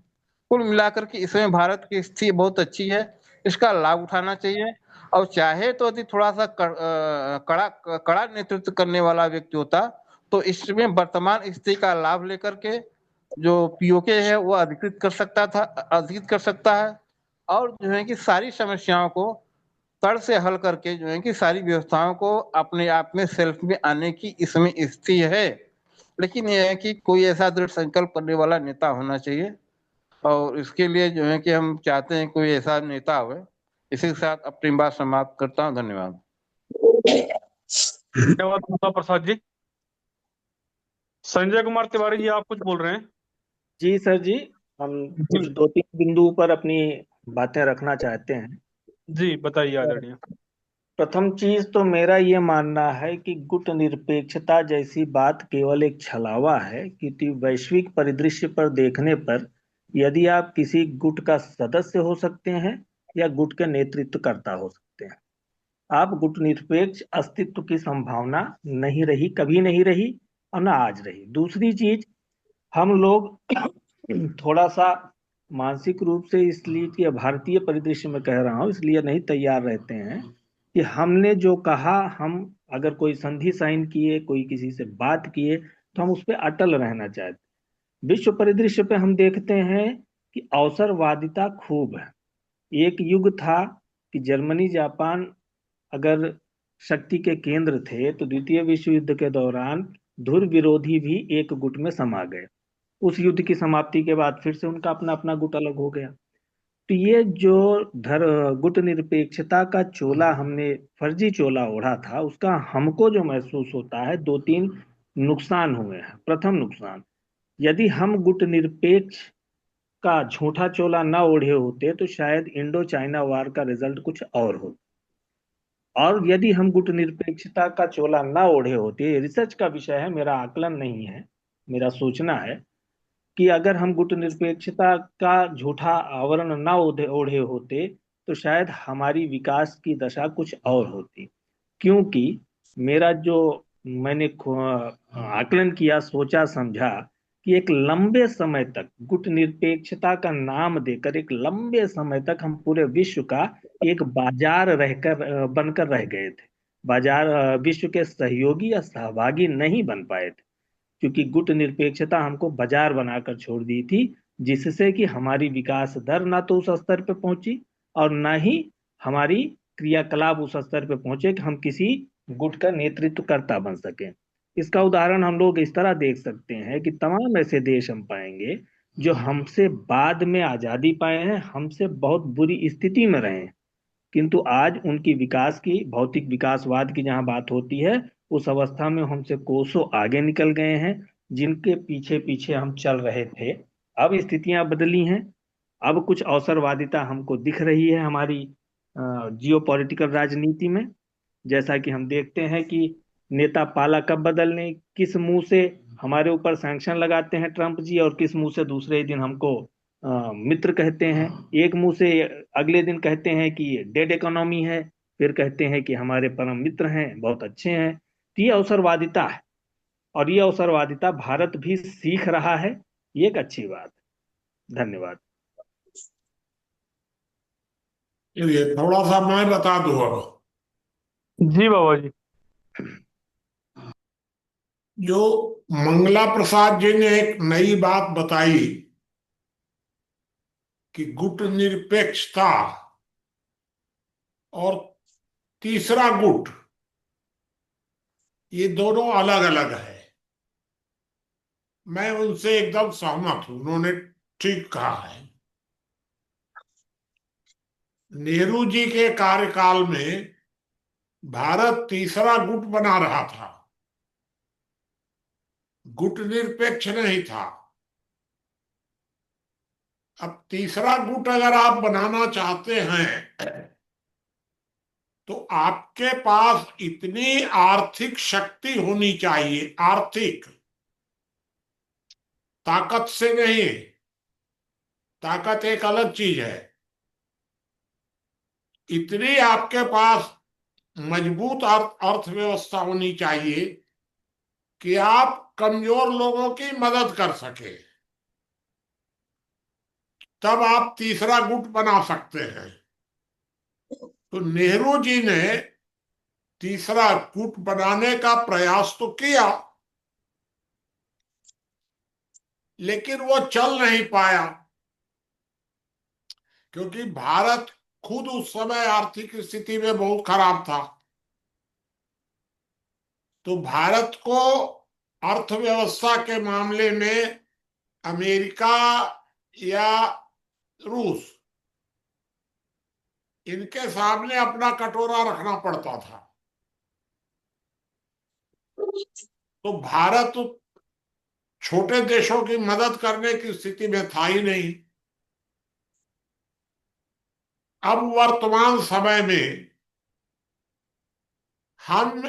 कुल मिलाकर के इसमें भारत की स्थिति बहुत अच्छी है, इसका लाभ उठाना चाहिए। और चाहे तो यदि थोड़ा सा कड़ा नेतृत्व करने वाला व्यक्ति होता तो इसमें वर्तमान स्थिति का लाभ लेकर के जो पीओके है वो अधिकृत कर सकता है, और जो है कि सारी समस्याओं को तड़ से हल करके जो है कि सारी व्यवस्थाओं को अपने आप में सेल्फ में आने की इसमें स्थिति है। लेकिन यह है कि कोई ऐसा दृढ़ संकल्प करने वाला नेता होना चाहिए, और इसके लिए जो है कि हम चाहते हैं कोई ऐसा नेता हो। इसी के साथ अपनी बात समाप्त करता हूँ। धन्यवाद।
धन्यवाद मुसा प्रसाद जी। संजय कुमार तिवारी जी, आप कुछ बोल रहे हैं?
जी सर जी, हम कुछ 2-3 बिंदु पर अपनी बातें रखना चाहते हैं।
जी बताइए आदरणीय।
प्रथम चीज तो मेरा ये मानना है कि गुट निरपेक्षता जैसी बात केवल एक छलावा है, क्योंकि वैश्विक परिदृश्य पर देखने पर यदि आप किसी गुट का सदस्य हो सकते हैं या गुट के नेतृत्वकर्ता हो सकते हैं। आप गुट निरपेक्ष अस्तित्व की संभावना नहीं रही, कभी नहीं रही और ना आज रही। दूसरी चीज, हम लोग थोड़ा सा मानसिक रूप से, इसलिए कि भारतीय परिदृश्य में कह रहा हूं, इसलिए नहीं तैयार रहते हैं कि हमने जो कहा, हम अगर कोई संधि साइन किए, कोई किसी से बात किए, तो हम उस पर अटल रहना चाहते। विश्व परिदृश्य पे हम देखते हैं कि अवसरवादिता खूब है। एक युग था कि जर्मनी जापान अगर शक्ति के केंद्र थे, तो द्वितीय विश्व युद्ध के दौरान ध्रुव विरोधी भी एक गुट में समा गए। उस युद्ध की समाप्ति के बाद फिर से उनका अपना अपना गुट अलग हो गया। तो ये जो गुट निरपेक्षता का चोला हमने, फर्जी चोला ओढ़ा था, उसका हमको जो महसूस होता है, दो तीन नुकसान हुए हैं। प्रथम नुकसान, यदि हम गुट निरपेक्ष का झूठा चोला न ओढ़े होते तो शायद इंडो चाइना वार का रिजल्ट कुछ और होता। और यदि हम गुट निरपेक्षता का चोला न ओढ़े होते, रिसर्च का विषय है, मेरा आकलन नहीं है, मेरा सोचना है कि अगर हम गुट निरपेक्षता का झूठा आवरण न ओढ़े ओढ़े होते तो शायद हमारी विकास की दशा कुछ और होती। क्योंकि मेरा जो मैंने आकलन किया, सोचा, समझा कि एक लंबे समय तक गुट निरपेक्षता का नाम देकर एक लंबे समय तक हम पूरे विश्व का एक बाजार रहकर बनकर रह गए थे। बाजार, विश्व के सहयोगी या सहभागी नहीं बन पाए थे, क्योंकि गुट निरपेक्षता हमको बाजार बनाकर छोड़ दी थी, जिससे कि हमारी विकास दर ना तो उस स्तर पे पहुंची और ना ही हमारी क्रियाकलाप उस स्तर पे पहुंचे कि हम किसी गुट का नेतृत्वकर्ता बन सके। इसका उदाहरण हम लोग इस तरह देख सकते हैं कि तमाम ऐसे देश हम पाएंगे जो हमसे बाद में आजादी पाए हैं, हमसे बहुत बुरी स्थिति में रहे हैं, किंतु आज उनकी विकास की, भौतिक विकासवाद की जहां बात होती है, उस अवस्था में हमसे कोसों आगे निकल गए हैं, जिनके पीछे पीछे हम चल रहे थे। अब स्थितियां बदली हैं, अब कुछ अवसरवादिता हमको दिख रही है हमारी जियो पॉलिटिकल राजनीति में। जैसा कि हम देखते हैं कि नेता पाला कब बदलने, किस मुंह से हमारे ऊपर सैंक्शन लगाते हैं ट्रंप जी, और किस मुंह से दूसरे ही दिन हमको मित्र कहते हैं। एक मुंह से अगले दिन कहते हैं कि ये डेड इकोनॉमी है, फिर कहते हैं कि हमारे परम मित्र हैं, बहुत अच्छे हैं। तो ये अवसरवादिता है, और ये अवसरवादिता भारत भी सीख रहा है, ये एक अच्छी बात है। धन्यवाद।
चलिए थोड़ा सा मैं बता दूं अब।
जी बाबा जी।
जो मंगला प्रसाद जी ने एक नई बात बताई कि गुट निरपेक्षता और तीसरा गुट, ये दोनों अलग अलग है। मैं उनसे एकदम सहमत हूं, उन्होंने ठीक कहा है। नेहरू जी के कार्यकाल में भारत तीसरा गुट बना रहा था, गुट निरपेक्ष नहीं था। अब तीसरा गुट अगर आप बनाना चाहते हैं तो आपके पास इतनी आर्थिक शक्ति होनी चाहिए, आर्थिक ताकत से नहीं, ताकत एक अलग चीज है। इतनी आपके पास मजबूत अर्थव्यवस्था होनी चाहिए कि आप कमजोर लोगों की मदद कर सके, तब आप तीसरा गुट बना सकते हैं। तो नेहरू जी ने तीसरा गुट बनाने का प्रयास तो किया, लेकिन वो चल नहीं पाया, क्योंकि भारत खुद उस समय आर्थिक स्थिति में बहुत खराब था। तो भारत को अर्थव्यवस्था के मामले में अमेरिका या रूस, इनके सामने अपना कटोरा रखना पड़ता था। तो भारत छोटे देशों की मदद करने की स्थिति में था ही नहीं। अब वर्तमान समय में हम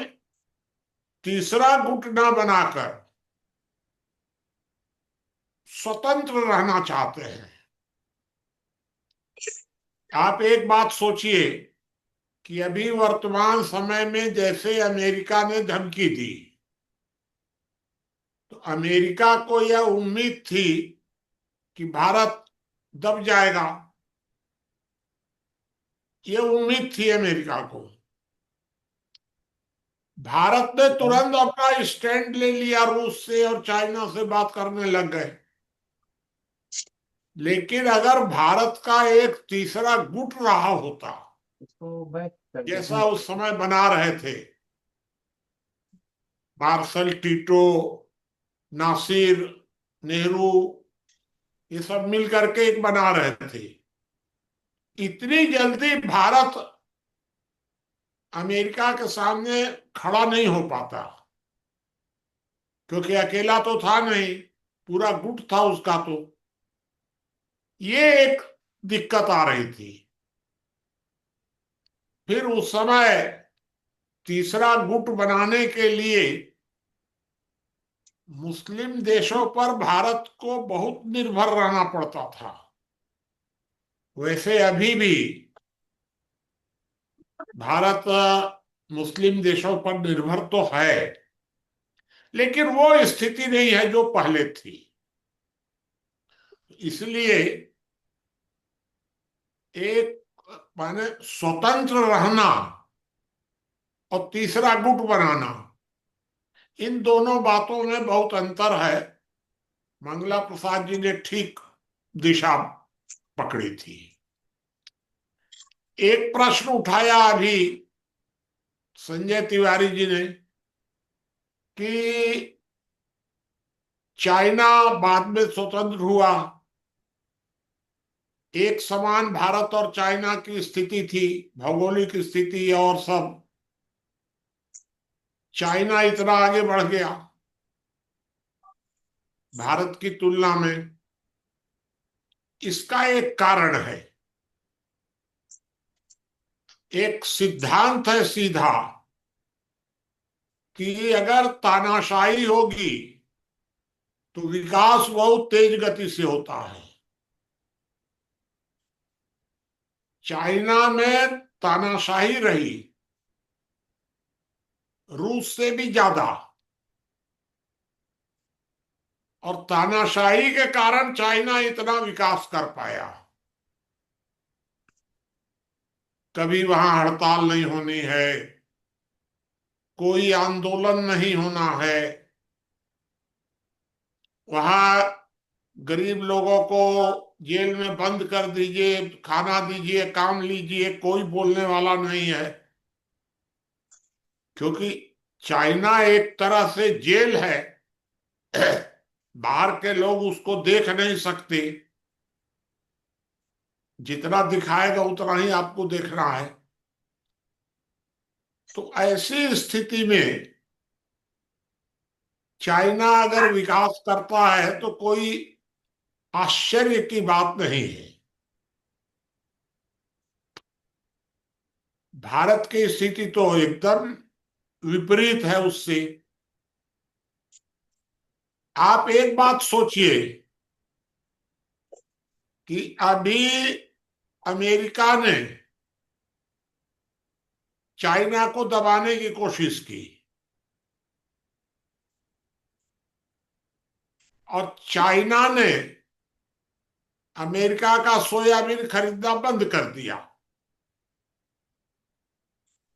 तीसरा गुट न बनाकर स्वतंत्र रहना चाहते हैं। आप एक बात सोचिए कि अभी वर्तमान समय में जैसे अमेरिका ने धमकी दी, तो अमेरिका को यह उम्मीद थी कि भारत दब जाएगा, यह उम्मीद थी अमेरिका को। भारत ने तुरंत अपना स्टैंड ले लिया, रूस से और चाइना से बात करने लग गए। लेकिन अगर भारत का एक तीसरा गुट रहा होता, जैसा उस समय बना रहे थे मार्शल टीटो, नासिर, नेहरू, ये सब मिल करके एक बना रहे थे, इतनी जल्दी भारत अमेरिका के सामने खड़ा नहीं हो पाता, क्योंकि अकेला तो था नहीं, पूरा गुट था उसका। तो ये एक दिक्कत आ रही थी। फिर उस समय तीसरा गुट बनाने के लिए मुस्लिम देशों पर भारत को बहुत निर्भर रहना पड़ता था। वैसे अभी भी भारत मुस्लिम देशों पर निर्भर तो है, लेकिन वो स्थिति नहीं है जो पहले थी। इसलिए एक माने स्वतंत्र रहना और तीसरा गुट बनाना, इन दोनों बातों में बहुत अंतर है। मंगला प्रसाद जी ने ठीक दिशा पकड़ी थी। एक प्रश्न उठाया अभी संजय तिवारी जी ने कि चाइना बाद में स्वतंत्र हुआ, एक समान भारत और चाइना की स्थिति थी, भौगोलिक स्थिति और सब। चाइना इतना आगे बढ़ गया भारत की तुलना में। इसका एक कारण है, एक सिद्धांत है सीधा कि अगर तानाशाही होगी तो विकास बहुत तेज गति से होता है। चाइना में तानाशाही रही रूस से भी ज्यादा, और तानाशाही के कारण चाइना इतना विकास कर पाया। कभी वहां हड़ताल नहीं होनी है, कोई आंदोलन नहीं होना है, वहां गरीब लोगों को जेल में बंद कर दीजिए, खाना दीजिए, काम लीजिए, कोई बोलने वाला नहीं है। क्योंकि चाइना एक तरह से जेल है, बाहर के लोग उसको देख नहीं सकते, जितना दिखाएगा उतना ही आपको देखना है। तो ऐसी स्थिति में चाइना अगर विकास करता है तो कोई आश्चर्य की बात नहीं है। भारत की स्थिति तो एकदम विपरीत है उससे। आप एक बात सोचिए कि अभी अमेरिका ने चाइना को दबाने की कोशिश की और चाइना ने अमेरिका का सोयाबीन खरीदना बंद कर दिया।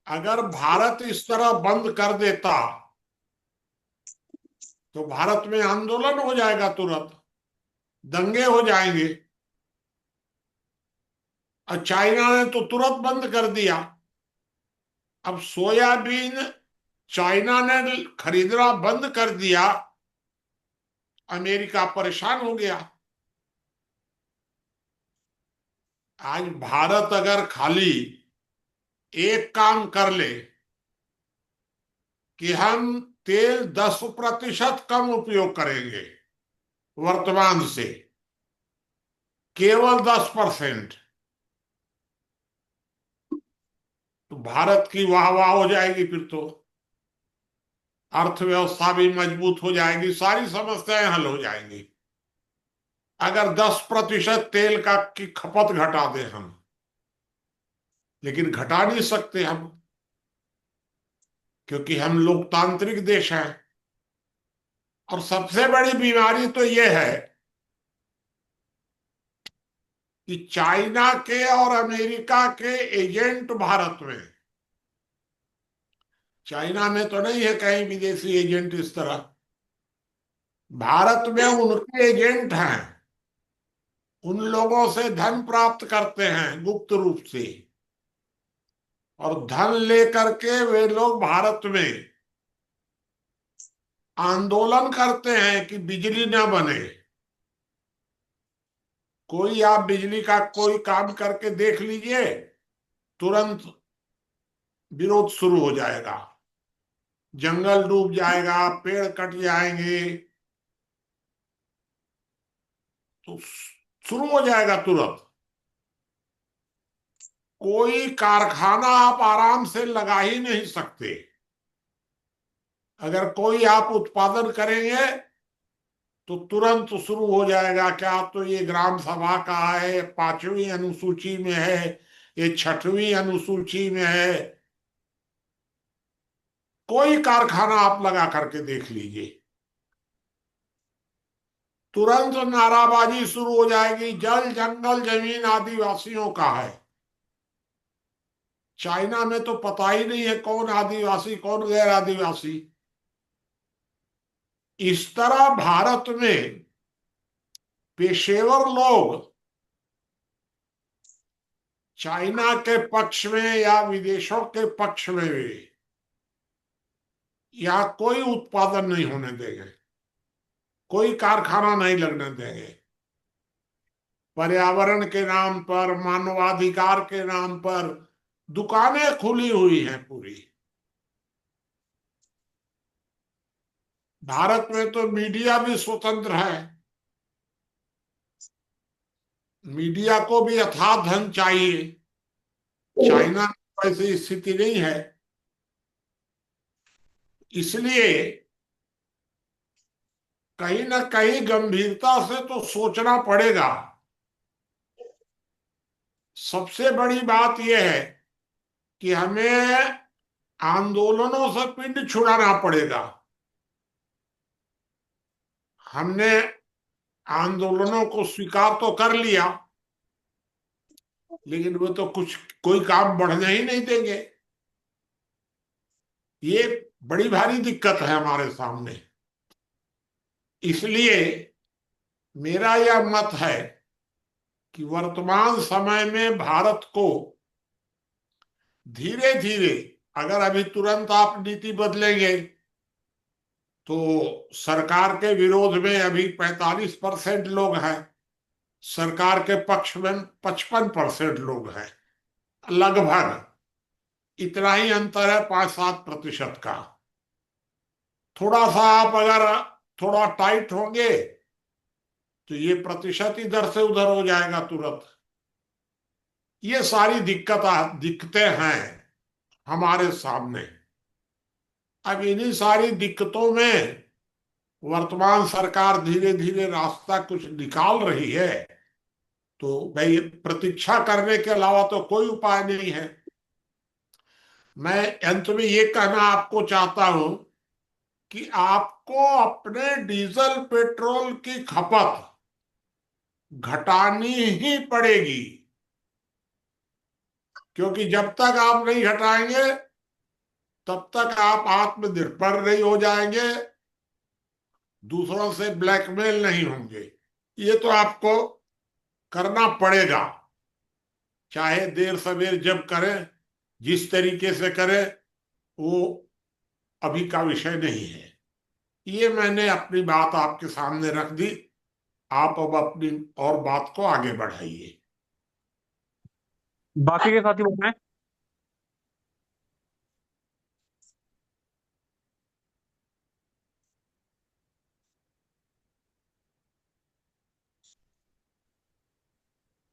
अगर भारत इस तरह बंद कर देता तो भारत में आंदोलन हो जाएगा, तुरंत दंगे हो जाएंगे। और चाइना ने तो तुरंत बंद कर दिया। अब सोयाबीन चाइना ने खरीदना बंद कर दिया, अमेरिका परेशान हो गया। आज भारत अगर खाली एक काम कर ले कि हम तेल 10% कम उपयोग करेंगे वर्तमान से, केवल 10%, तो भारत की वाह वाह हो जाएगी। फिर तो अर्थव्यवस्था भी मजबूत हो जाएगी, सारी समस्याएं हल हो जाएंगी। अगर 10% तेल का की खपत घटा दें हम, लेकिन घटा नहीं सकते हम, क्योंकि हम लोकतांत्रिक देश हैं। और सबसे बड़ी बीमारी तो यह है कि चाइना के और अमेरिका के एजेंट भारत में, चाइना में तो नहीं है कहीं विदेशी एजेंट इस तरह, भारत में उनके एजेंट हैं। उन लोगों से धन प्राप्त करते हैं गुप्त रूप से, और धन लेकर के वे लोग भारत में आंदोलन करते हैं कि बिजली न बने। कोई आप बिजली का कोई काम करके देख लीजिए, तुरंत विरोध शुरू हो जाएगा, जंगल डूब जाएगा, पेड़ कट जाएंगे, तो शुरू हो जाएगा तुरंत। कोई कारखाना आप आराम से लगा ही नहीं सकते। अगर कोई आप उत्पादन करेंगे तो तुरंत शुरू हो जाएगा, क्या तो ये ग्राम सभा का है, 5वीं अनुसूची में है, ये 6वीं अनुसूची में है। कोई कारखाना आप लगा करके देख लीजिए, तुरंत नाराबाजी शुरू हो जाएगी, जल जंगल जमीन आदिवासियों का है। चाइना में तो पता ही नहीं है कौन आदिवासी कौन गैर आदिवासी। इस तरह भारत में पेशेवर लोग चाइना के पक्ष में या विदेशों के पक्ष में भी यहाँ कोई उत्पादन नहीं होने देंगे, कोई कारखाना नहीं लगने देंगे। पर्यावरण के नाम पर, मानवाधिकार के नाम पर दुकानें खुली हुई हैं पूरी। भारत में तो मीडिया भी स्वतंत्र है, मीडिया को भी अथाह धन चाहिए। चाइना में ऐसी स्थिति नहीं है। इसलिए कहीं ना कहीं गंभीरता से तो सोचना पड़ेगा। सबसे बड़ी बात यह है कि हमें आंदोलनों से पिंड छुड़ाना पड़ेगा। हमने आंदोलनों को स्वीकार तो कर लिया, लेकिन वो तो कुछ कोई काम बढ़ने ही नहीं देंगे। ये बड़ी भारी दिक्कत है हमारे सामने। इसलिए मेरा यह मत है कि वर्तमान समय में भारत को धीरे धीरे, अगर अभी तुरंत आप नीति बदलेंगे तो सरकार के विरोध में अभी 45% लोग हैं, सरकार के पक्ष में 55% लोग हैं, लगभग इतना ही अंतर है, 5-7% का। थोड़ा सा आप अगर थोड़ा टाइट होंगे तो ये प्रतिशत इधर से उधर हो जाएगा तुरंत। ये सारी दिक्कतें हैं हमारे सामने। अब इन्हीं सारी दिक्कतों में वर्तमान सरकार धीरे धीरे रास्ता कुछ निकाल रही है, तो भाई प्रतीक्षा करने के अलावा तो कोई उपाय नहीं है। मैं अंत में ये कहना आपको चाहता हूं कि आपको अपने डीजल पेट्रोल की खपत घटानी ही पड़ेगी, क्योंकि जब तक आप नहीं घटाएंगे तब तक आप आत्मनिर्भर नहीं हो जाएंगे, दूसरों से ब्लैकमेल नहीं होंगे। ये तो आपको करना पड़ेगा, चाहे देर सवेर जब करें, जिस तरीके से करें, वो अभी का विषय नहीं है। ये मैंने अपनी बात आपके सामने रख दी। आप अब अपनी और बात को आगे बढ़ाइए।
बाकी के साथी बताएं।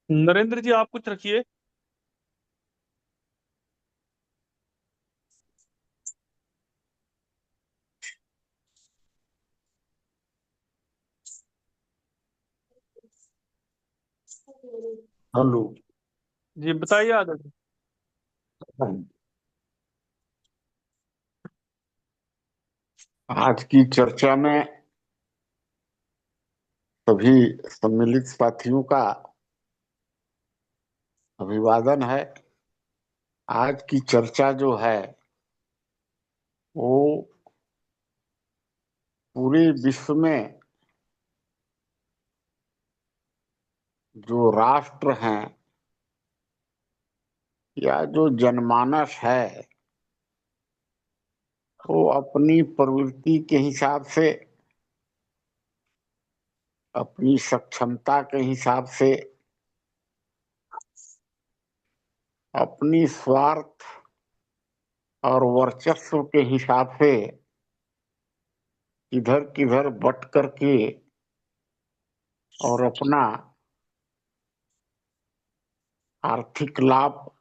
नरेंद्र जी, आप कुछ रखिए।
हेलो।
जी बताइए आदर्श।
आज की चर्चा में सभी सम्मिलित साथियों का अभिवादन है। आज की चर्चा जो है वो पूरे विश्व में जो राष्ट्र हैं या जो जनमानस है वो अपनी प्रवृत्ति के हिसाब से, अपनी सक्षमता के हिसाब से, अपनी स्वार्थ और वर्चस्व के हिसाब से इधर किधर बट करके और अपना आर्थिक लाभ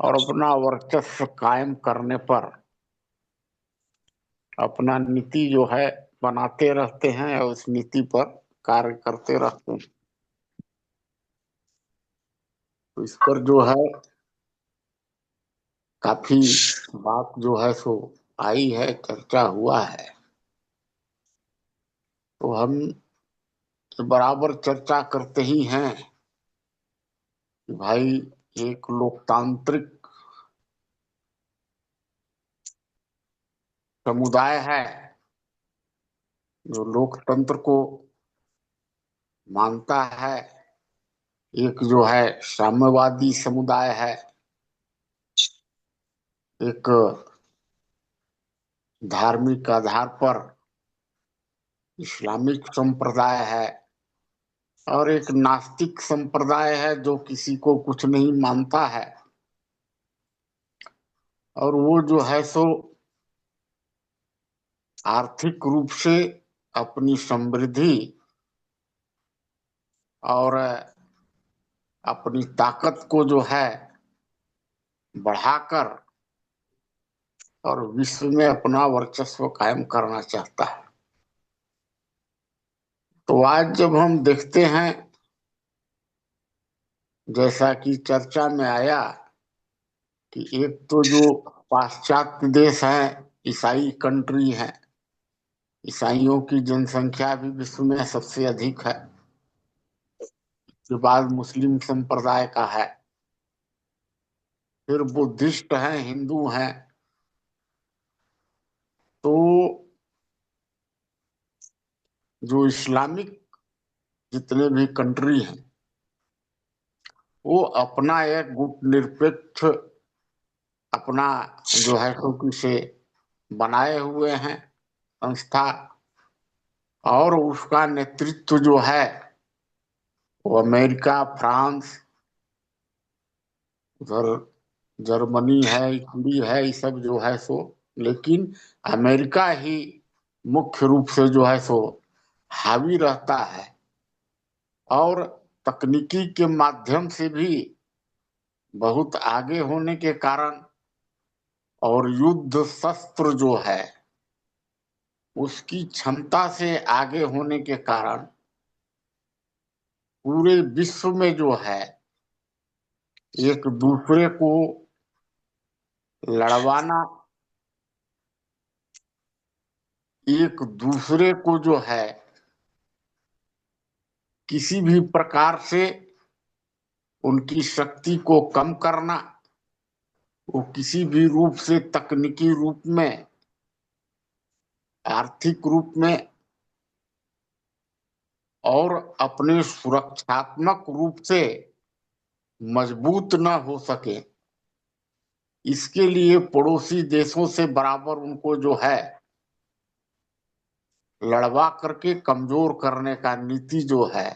और अपना वर्चस्व कायम करने पर अपना नीति जो है बनाते रहते हैं और उस नीति पर कार्य करते रहते हैं। तो इस पर जो है काफी बात जो है सो आई है, चर्चा हुआ है। तो हम बराबर चर्चा करते ही हैं कि भाई एक लोकतांत्रिक समुदाय है जो लोकतंत्र को मानता है, एक जो है साम्यवादी समुदाय है, एक धार्मिक आधार पर इस्लामिक संप्रदाय है और एक नास्तिक संप्रदाय है जो किसी को कुछ नहीं मानता है। और वो जो है सो आर्थिक रूप से अपनी समृद्धि और अपनी ताकत को जो है बढ़ाकर और विश्व में अपना वर्चस्व कायम करना चाहता है। तो आज जब हम देखते हैं, जैसा कि चर्चा में आया, कि एक तो जो पाश्चात्य देश है, ईसाई कंट्री है, ईसाइयों की जनसंख्या भी विश्व में सबसे अधिक है, उसके बाद मुस्लिम संप्रदाय का है, फिर बुद्धिस्ट हैं, हिंदू हैं। तो जो इस्लामिक जितने भी कंट्री हैं वो अपना एक गुटनिरपेक्ष अपना जो है सो से बनाए हुए हैं संस्था, और उसका नेतृत्व जो है वो अमेरिका, फ्रांस, उधर जर्मनी है, इटली है, ये सब जो है सो, लेकिन अमेरिका ही मुख्य रूप से जो है सो हावी रहता है। और तकनीकी के माध्यम से भी बहुत आगे होने के कारण और युद्ध शस्त्र जो है उसकी क्षमता से आगे होने के कारण पूरे विश्व में जो है एक दूसरे को लड़वाना, एक दूसरे को जो है किसी भी प्रकार से उनकी शक्ति को कम करना, वो किसी भी रूप से तकनीकी रूप में, आर्थिक रूप में और अपने सुरक्षात्मक रूप से मजबूत न हो सके, इसके लिए पड़ोसी देशों से बराबर उनको जो है लड़वा करके कमजोर करने का नीति जो है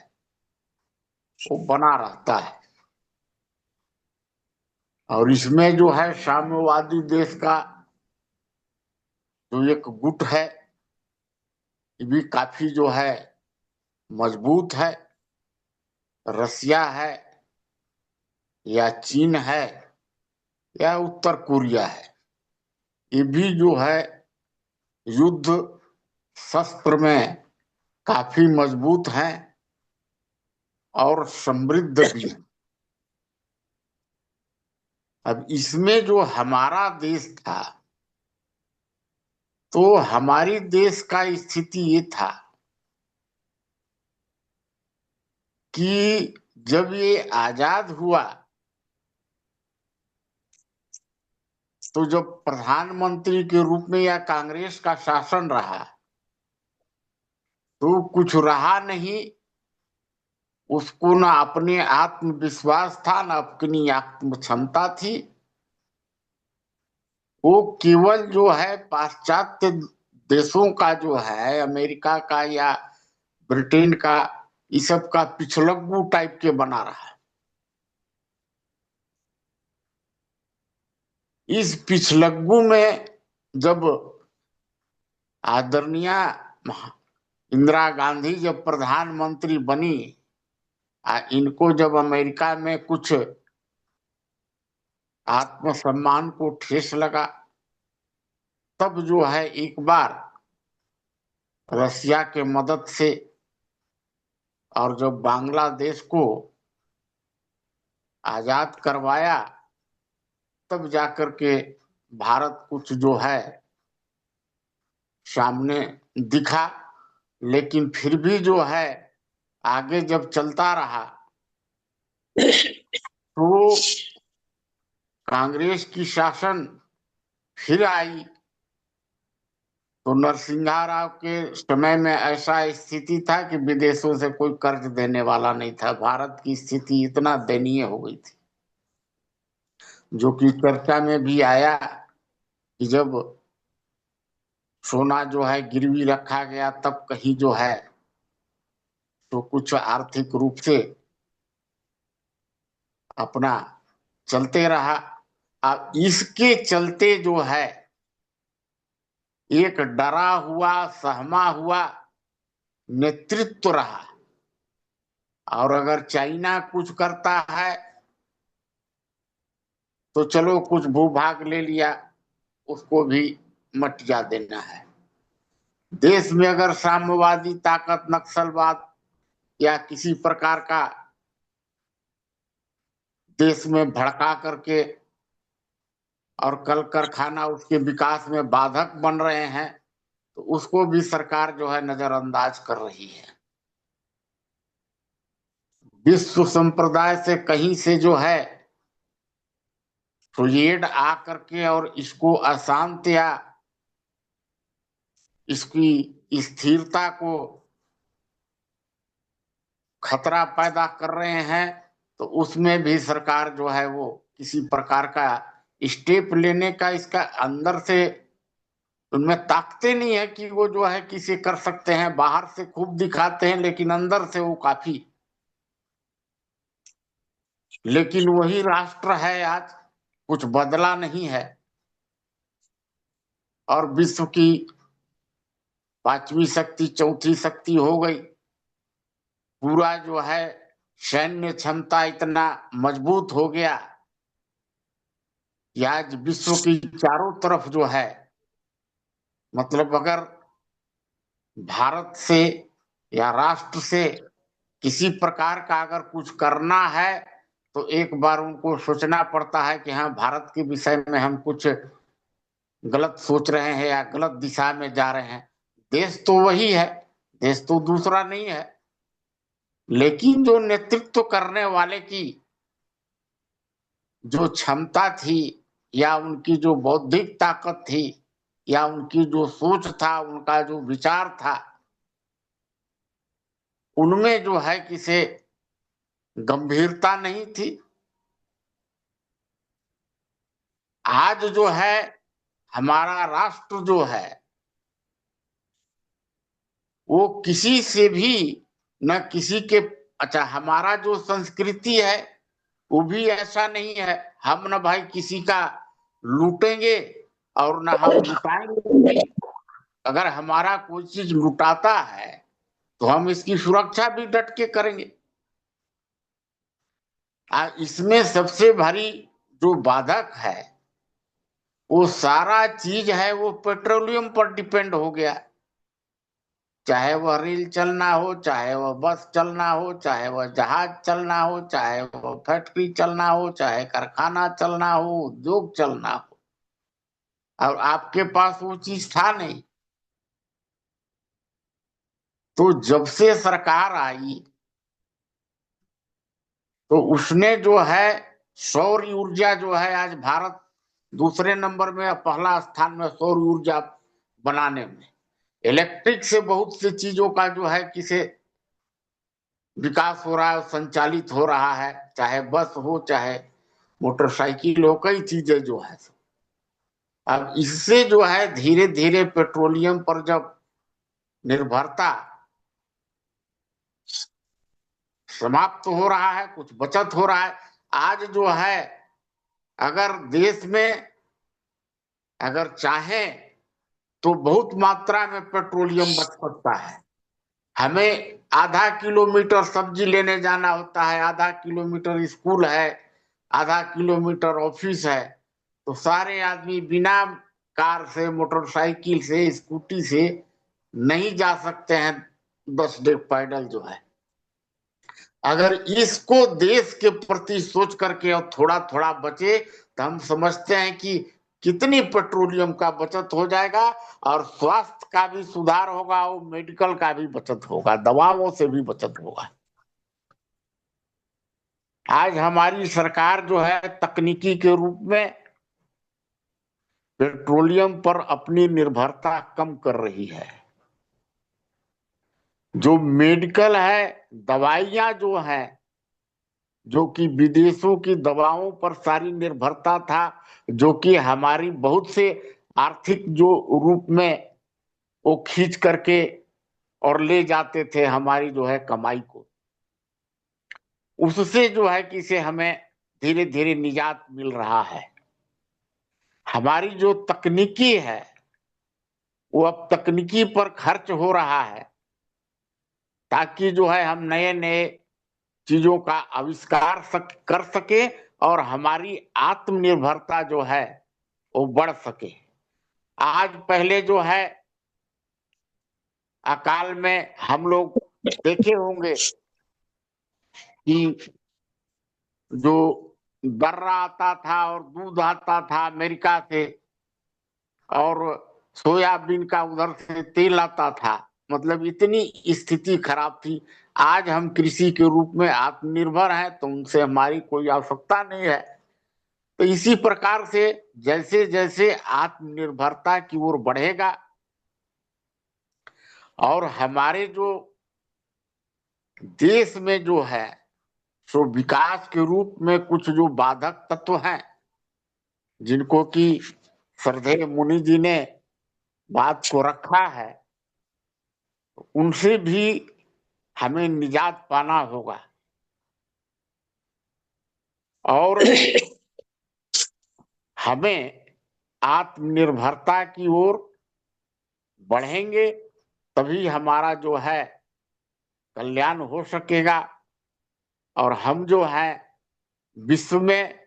वो बना रहता है। और इसमें जो है साम्यवादी देश का जो एक गुट है ये भी काफी जो है मजबूत है। रसिया है या चीन है या उत्तर कोरिया है, ये भी जो है युद्ध शस्त्र में काफी मजबूत हैं और समृद्ध भी हैं।
अब इसमें जो हमारा देश था, तो हमारी देश का स्थिति ये था कि जब ये आजाद हुआ तो जब प्रधानमंत्री के रूप में या कांग्रेस का शासन रहा तो कुछ रहा नहीं, उसको ना अपने आत्मविश्वास था ना अपनी आत्म क्षमता थी। वो केवल जो है पाश्चात्य देशों का जो है, अमेरिका का या ब्रिटेन का, इस सब का पिछलग्गू टाइप के बना रहा। इस पिछलग्गू में जब आदरणीय इंदिरा गांधी जब प्रधानमंत्री बनी, इनको जब अमेरिका में कुछ आत्मसम्मान को ठेस लगा, तब जो है एक बार रसिया के मदद से और जब बांग्लादेश को आजाद करवाया, तब जाकर के भारत कुछ जो है सामने दिखा। लेकिन फिर भी जो है आगे जब चलता रहा तो कांग्रेस की शासन फिर आई, तो नरसिंहा राव के समय में ऐसा स्थिति था कि विदेशों से कोई कर्ज देने वाला नहीं था। भारत की स्थिति इतना दयनीय हो गई थी, जो कि चर्चा में भी आया कि जब सोना जो है गिरवी रखा गया, तब कहीं जो है तो कुछ आर्थिक रूप से अपना चलते रहा। अब इसके चलते जो है एक डरा हुआ सहमा हुआ नेतृत्व रहा, और अगर चाइना कुछ करता है तो चलो कुछ भूभाग ले लिया, उसको भी मटिया देना है। देश में अगर साम्यवादी ताकत, नक्सलवाद या किसी प्रकार का देश में भड़का करके और कल कारखाना उसके विकास में बाधक बन रहे हैं, तो उसको भी सरकार जो है नजरअंदाज कर रही है। विश्व संप्रदाय से कहीं से जो है फ्लूइड आ करके और इसको अशांत या इसकी स्थिरता को खतरा पैदा कर रहे हैं, तो उसमें भी सरकार जो है वो किसी प्रकार का स्टेप लेने का, इसका अंदर से उनमें ताकते नहीं है कि वो जो है किसी कर सकते हैं। बाहर से खूब दिखाते हैं लेकिन अंदर से वो काफी। लेकिन वही राष्ट्र है आज, कुछ बदला नहीं है, और विश्व की पांचवी शक्ति चौथी शक्ति हो गई। पूरा जो है सैन्य क्षमता इतना मजबूत हो गया कि आज विश्व की चारों तरफ जो है, मतलब अगर भारत से या राष्ट्र से किसी प्रकार का अगर कुछ करना है तो एक बार उनको सोचना पड़ता है कि हाँ, भारत के विषय में हम कुछ गलत सोच रहे हैं या गलत दिशा में जा रहे हैं। देश तो वही है, देश तो दूसरा नहीं है, लेकिन जो नेतृत्व करने वाले की जो क्षमता थी या उनकी जो बौद्धिक ताकत थी या उनकी जो सोच था, उनका जो विचार था, उनमें जो है किसी गंभीरता नहीं थी। आज जो है हमारा राष्ट्र जो है वो किसी से भी न किसी के, अच्छा हमारा जो संस्कृति है वो भी ऐसा नहीं है, हम न भाई किसी का लूटेंगे और न हम लुटाएंगे। अगर हमारा कोई चीज लुटाता है तो हम इसकी सुरक्षा भी डट के करेंगे। इसमें सबसे भारी जो बाधक है वो सारा चीज है वो पेट्रोलियम पर डिपेंड हो गया। चाहे वह रेल चलना हो, चाहे वह बस चलना हो, चाहे वह जहाज चलना हो, चाहे वह फैक्ट्री चलना हो, चाहे कारखाना चलना हो, उद्योग चलना हो, और आपके पास वो चीज था नहीं। तो जब से सरकार आई तो उसने जो है सौर ऊर्जा जो है, आज भारत दूसरे नंबर में, पहला स्थान में सौर ऊर्जा बनाने में। इलेक्ट्रिक से बहुत सी चीजों का जो है किसे विकास हो रहा है, संचालित हो रहा है, चाहे बस हो, चाहे मोटरसाइकिल हो, कई चीजें जो है। अब इससे जो है धीरे धीरे पेट्रोलियम पर जब निर्भरता समाप्त हो रहा है, कुछ बचत हो रहा है। आज जो है अगर देश में अगर चाहे तो बहुत मात्रा में पेट्रोलियम बच सकता है। हमें आधा किलोमीटर सब्जी लेने जाना होता है, आधा किलोमीटर स्कूल है, आधा किलोमीटर ऑफिस है, तो सारे आदमी बिना कार से, मोटरसाइकिल से, स्कूटी से नहीं जा सकते हैं 10 डेग पैदल जो है। अगर इसको देश के प्रति सोच करके और थोड़ा थोड़ा बचे तो हम समझते हैं कि कितनी पेट्रोलियम का बचत हो जाएगा, और स्वास्थ्य का भी सुधार होगा, और मेडिकल का भी बचत होगा, दवाओं से भी बचत होगा। आज हमारी सरकार जो है तकनीकी के रूप में पेट्रोलियम पर अपनी निर्भरता कम कर रही है। जो मेडिकल है, दवाइयां जो है, जो कि विदेशों की दवाओं पर सारी निर्भरता था, जो कि हमारी बहुत से आर्थिक जो रूप में वो खींच करके और ले जाते थे हमारी जो है कमाई को, उससे जो है कि से हमें धीरे धीरे निजात मिल रहा है। हमारी जो तकनीकी है वो अब तकनीकी पर खर्च हो रहा है, ताकि जो है हम नए नए चीजों का आविष्कार कर सके और हमारी आत्मनिर्भरता जो है वो बढ़ सके। आज पहले जो है अकाल में हम लोग देखे होंगे कि जो दर्रा आता था और दूध आता था अमेरिका से, और सोयाबीन का उधर से तेल आता था, मतलब इतनी स्थिति खराब थी। आज हम कृषि के रूप में आत्मनिर्भर हैं, तो उनसे हमारी कोई आवश्यकता नहीं है। तो इसी प्रकार से जैसे जैसे आत्मनिर्भरता की ओर बढ़ेगा और हमारे जो देश में जो है सो विकास के रूप में कुछ जो बाधक तत्व हैं, जिनको कि श्रद्धेय मुनि जी ने बात को रखा है, उनसे भी हमें निजात पाना होगा। और हमें आत्मनिर्भरता की ओर बढ़ेंगे तभी हमारा जो है कल्याण हो सकेगा, और हम जो है विश्व में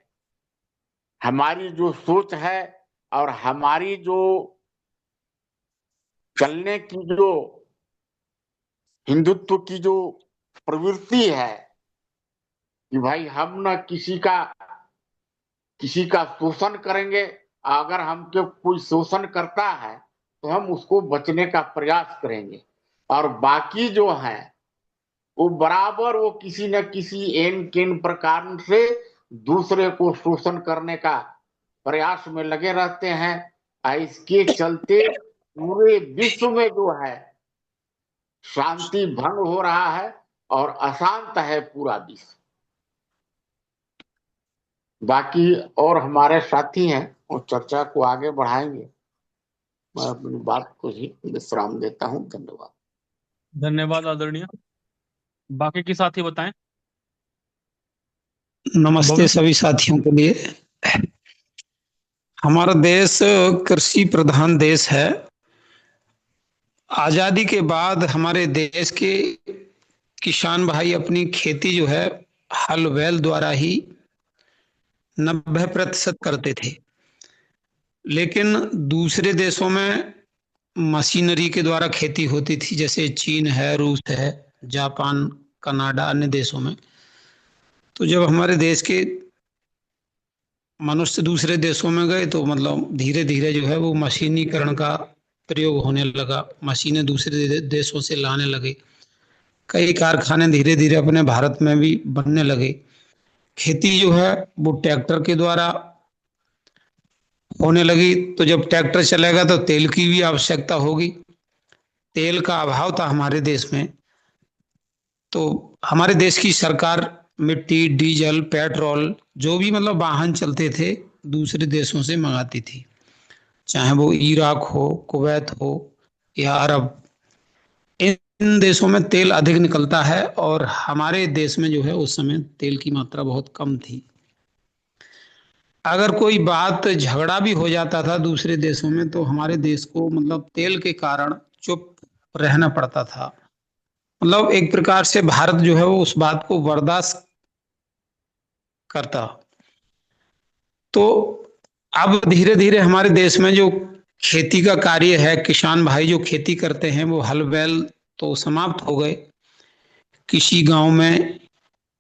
हमारी जो सोच है और हमारी जो चलने की जो हिंदुत्व की जो प्रवृत्ति है कि भाई हम न किसी का शोषण करेंगे, अगर हमको कोई शोषण करता है तो हम उसको बचने का प्रयास करेंगे, और बाकी जो है वो बराबर वो किसी न किसी एन केन प्रकार से दूसरे को शोषण करने का प्रयास में लगे रहते हैं। इसके चलते पूरे विश्व में जो है शांति भंग हो रहा है और अशांत है पूरा विश्व। बाकी और हमारे साथी हैं वो चर्चा को आगे बढ़ाएंगे। मैं अपनी बात को ही विश्राम देता हूं। धन्यवाद।
धन्यवाद आदरणीय। बाकी के साथी बताएं।
नमस्ते सभी साथियों के लिए। हमारा देश कृषि प्रधान देश है। आजादी के बाद हमारे देश के किसान भाई अपनी खेती जो है हल बैल द्वारा ही 90% करते थे, लेकिन दूसरे देशों में मशीनरी के द्वारा खेती होती थी, जैसे चीन है, रूस है, जापान, कनाडा, अन्य देशों में। तो जब हमारे देश के मनुष्य दूसरे देशों में गए तो मतलब धीरे धीरे जो है वो मशीनीकरण का प्रयोग होने लगा, मशीनें दूसरे देशों से लाने लगे, कई कारखाने धीरे धीरे अपने भारत में भी बनने लगे। खेती जो है वो ट्रैक्टर के द्वारा होने लगी। तो जब ट्रैक्टर चलेगा तो तेल की भी आवश्यकता होगी, तेल का अभाव था हमारे देश में। तो हमारे देश की सरकार मिट्टी, डीजल, पेट्रोल, जो भी मतलब वाहन चलते थे दूसरे देशों से मंगाती थी, चाहे वो इराक हो, कुवैत हो या अरब। इन देशों में तेल अधिक निकलता है और हमारे देश में जो है उस समय तेल की मात्रा बहुत कम थी। अगर कोई बात झगड़ा भी हो जाता था दूसरे देशों में तो हमारे देश को मतलब तेल के कारण चुप रहना पड़ता था। मतलब एक प्रकार से भारत जो है वो उस बात को बर्दाश्त करता। तो अब धीरे धीरे हमारे देश में जो खेती का कार्य है, किसान भाई जो खेती करते हैं वो हल बैल तो समाप्त हो गए। किसी गांव में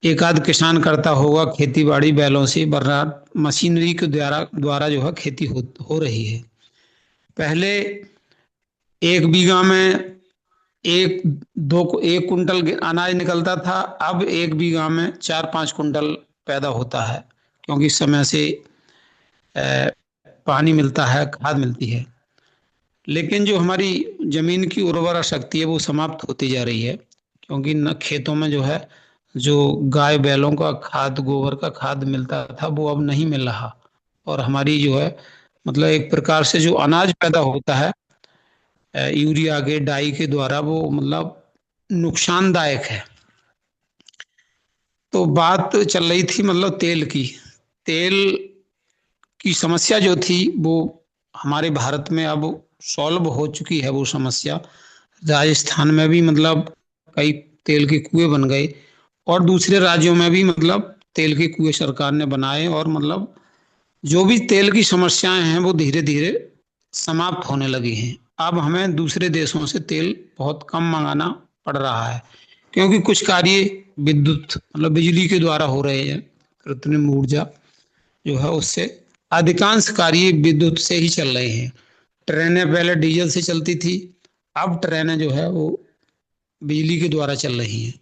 एक आध किसान करता होगा खेती बाड़ी बैलों से, वरना मशीनरी के द्वारा जो है खेती हो रही है। पहले एक बीघा में एक कुंटल अनाज निकलता था, अब एक बीघा में 4-5 कुंटल पैदा होता है, क्योंकि समय से पानी मिलता है, खाद मिलती है। लेकिन जो हमारी जमीन की उर्वरा शक्ति है वो समाप्त होती जा रही है, क्योंकि न खेतों में जो है जो गाय बैलों का खाद, गोबर का खाद मिलता था वो अब नहीं मिल रहा। और हमारी जो है मतलब एक प्रकार से जो अनाज पैदा होता है यूरिया के, डाई के द्वारा, वो मतलब नुकसानदायक है। तो बात चल रही थी मतलब तेल की समस्या जो थी वो हमारे भारत में अब सॉल्व हो चुकी है। वो समस्या राजस्थान में भी मतलब कई तेल के कुएं बन गए और दूसरे राज्यों में भी मतलब तेल के कुएं सरकार ने बनाए, और मतलब जो भी तेल की समस्याएं हैं वो धीरे धीरे समाप्त होने लगी हैं। अब हमें दूसरे देशों से तेल बहुत कम मंगाना पड़ रहा है, क्योंकि कुछ कार्य विद्युत मतलब बिजली के द्वारा हो रहे हैं। कृत्रिम ऊर्जा जो है उससे अधिकांश कार्य विद्युत से ही चल रहे हैं। ट्रेनें पहले डीजल से चलती थी, अब ट्रेनें जो है वो बिजली के द्वारा चल रही हैं।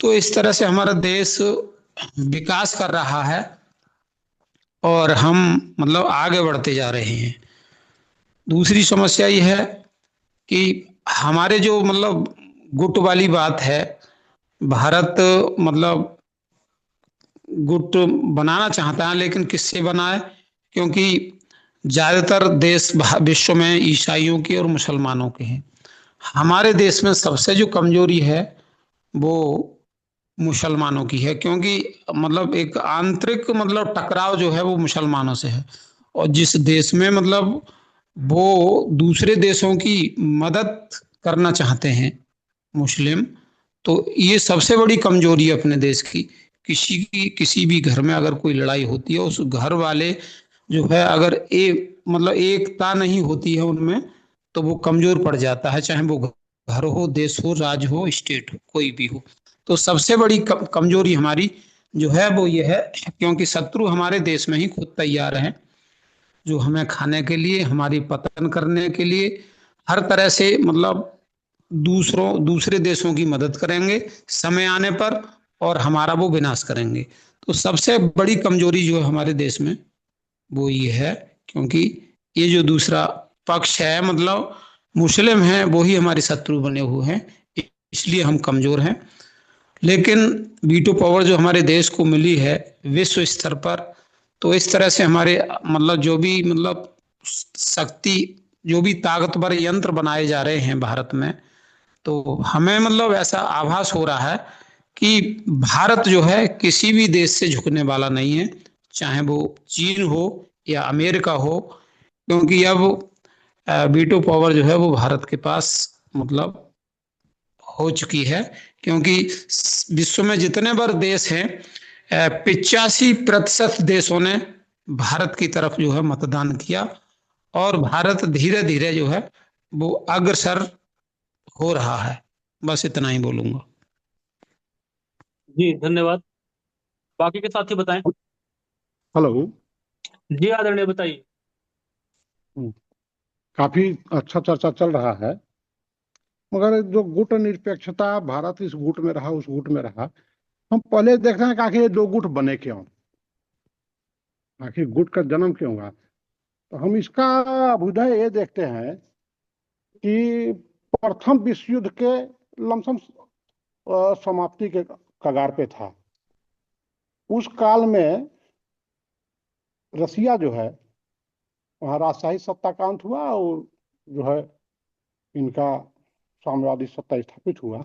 तो इस तरह से हमारा देश विकास कर रहा है और हम मतलब आगे बढ़ते जा रहे हैं। दूसरी समस्या यह है कि हमारे जो मतलब गुट वाली बात है, भारत मतलब गुट बनाना चाहता है, लेकिन किससे बनाए, क्योंकि ज्यादातर देश विश्व में ईसाइयों के और मुसलमानों के हैं। हमारे देश में सबसे जो कमजोरी है वो मुसलमानों की है, क्योंकि मतलब एक आंतरिक मतलब टकराव जो है वो मुसलमानों से है। और जिस देश में मतलब वो दूसरे देशों की मदद करना चाहते हैं मुस्लिम, तो ये सबसे बड़ी कमजोरी है अपने देश की। किसी भी घर में अगर कोई लड़ाई होती है, उस घर वाले जो है अगर मतलब एकता नहीं होती है उनमें, तो वो कमजोर पड़ जाता है, चाहे वो घर हो, देश हो, राज्य हो, स्टेट हो, कोई भी हो। तो सबसे बड़ी कमजोरी हमारी जो है वो ये है, क्योंकि शत्रु हमारे देश में ही खुद तैयार हैं, जो हमें खाने के लिए, हमारी पतन करने के लिए हर तरह से मतलब दूसरे देशों की मदद करेंगे समय आने पर, और हमारा वो विनाश करेंगे। तो सबसे बड़ी कमजोरी जो है हमारे देश में वो ये है, क्योंकि ये जो दूसरा पक्ष है मतलब मुस्लिम हैं, वो ही हमारे शत्रु बने हुए हैं, इसलिए हम कमजोर हैं। लेकिन वीटो पावर जो हमारे देश को मिली है विश्व स्तर पर, तो इस तरह से हमारे मतलब जो भी मतलब शक्ति, जो भी ताकतवर यंत्र बनाए जा रहे हैं भारत में, तो हमें मतलब ऐसा आभास हो रहा है कि भारत जो है किसी भी देश से झुकने वाला नहीं है, चाहे वो चीन हो या अमेरिका हो, क्योंकि अब वीटो पावर जो है वो भारत के पास मतलब हो चुकी है। क्योंकि विश्व में जितने बार देश हैं 85% देशों ने भारत की तरफ जो है मतदान किया, और भारत धीरे धीरे जो है वो अग्रसर हो रहा है। बस इतना ही बोलूंगा।
जी धन्यवाद। बाकी के साथी बताएं।
हेलो।
जी आदरणीय बताइए।
काफी अच्छा चर्चा चल रहा है, मगर जो गुट निरपेक्षता, भारत इस गुट में रहा, उस गुट में रहा, हम पहले देखते हैं कि आखिर ये दो गुट बने क्यों, आखिर गुट का जन्म क्यों हुआ। तो हम इसका अभ्युदय ये देखते हैं कि प्रथम विश्व युद्ध के लमसम समाप्ति के कगार पे था। उस काल में रसिया जो है, वहाँ राजशाही सत्ता का अंत हुआ और जो है इनका साम्राज्यवादी सत्ता स्थापित हुआ।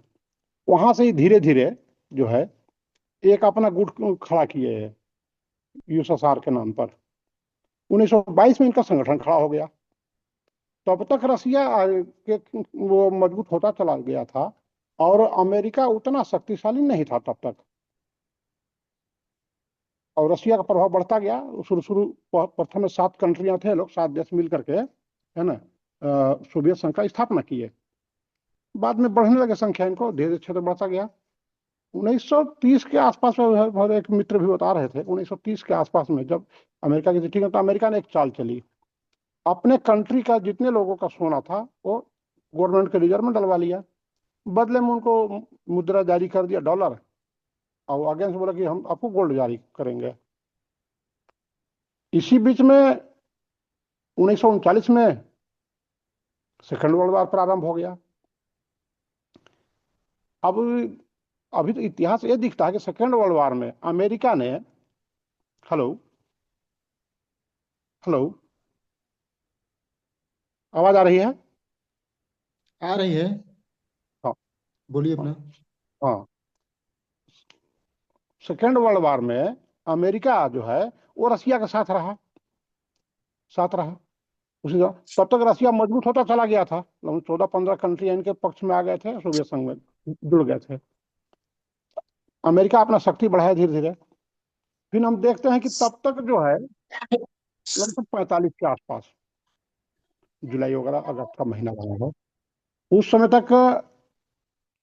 वहां से ही धीरे धीरे जो है एक अपना गुट खड़ा किए है यूएसएसआर के नाम पर। 1922 में इनका संगठन खड़ा हो गया। तब तक रसिया के वो मजबूत होता चला गया था और अमेरिका उतना शक्तिशाली नहीं था तब तक, और रसिया का प्रभाव बढ़ता गया। शुरू शुरू प्रथम में 7 कंट्रियां थे, लोग 7 देश मिल करके, है ना, सोवियत संघ का स्थापना किए। बाद में बढ़ने लगे संख्या, इनको धीरे धीरे क्षेत्र बढ़ता गया। 1930 के आसपास में एक मित्र भी बता रहे थे, 1930 के आसपास में जब अमेरिका की चिट्ठी में, तो अमेरिका ने एक चाल चली, अपने कंट्री का जितने लोगों का सोना था वो गवर्नमेंट के रिजर्व में डलवा लिया, बदले में उनको मुद्रा जारी कर दिया डॉलर, और आगे से बोला कि हम आपको गोल्ड जारी करेंगे। इसी बीच में 1939 में सेकेंड वर्ल्ड वॉर प्रारंभ हो गया। अब अभी तो इतिहास ये दिखता है कि सेकेंड वर्ल्ड वॉर में अमेरिका ने, हेलो हेलो, आवाज आ रही है?
आ रही है,
हाँ
बोलिए
हाँ
अपना।
हाँ। सेकेंड वर्ल्ड वॉर में अमेरिका जो है वो रसिया के साथ रहा उसी तरह। तब तक रसिया मजबूत होता चला गया था, लगभग 14-15 कंट्री इनके पक्ष में आ गए थे, सोवियत संघ में जुड़ गए थे। अमेरिका अपना शक्ति बढ़ाया धीरे धीरे। फिर हम देखते हैं कि तब तक जो है लगभग 45 के आसपास, जुलाई वगैरह अगस्त का महीना रहा है, उस समय तक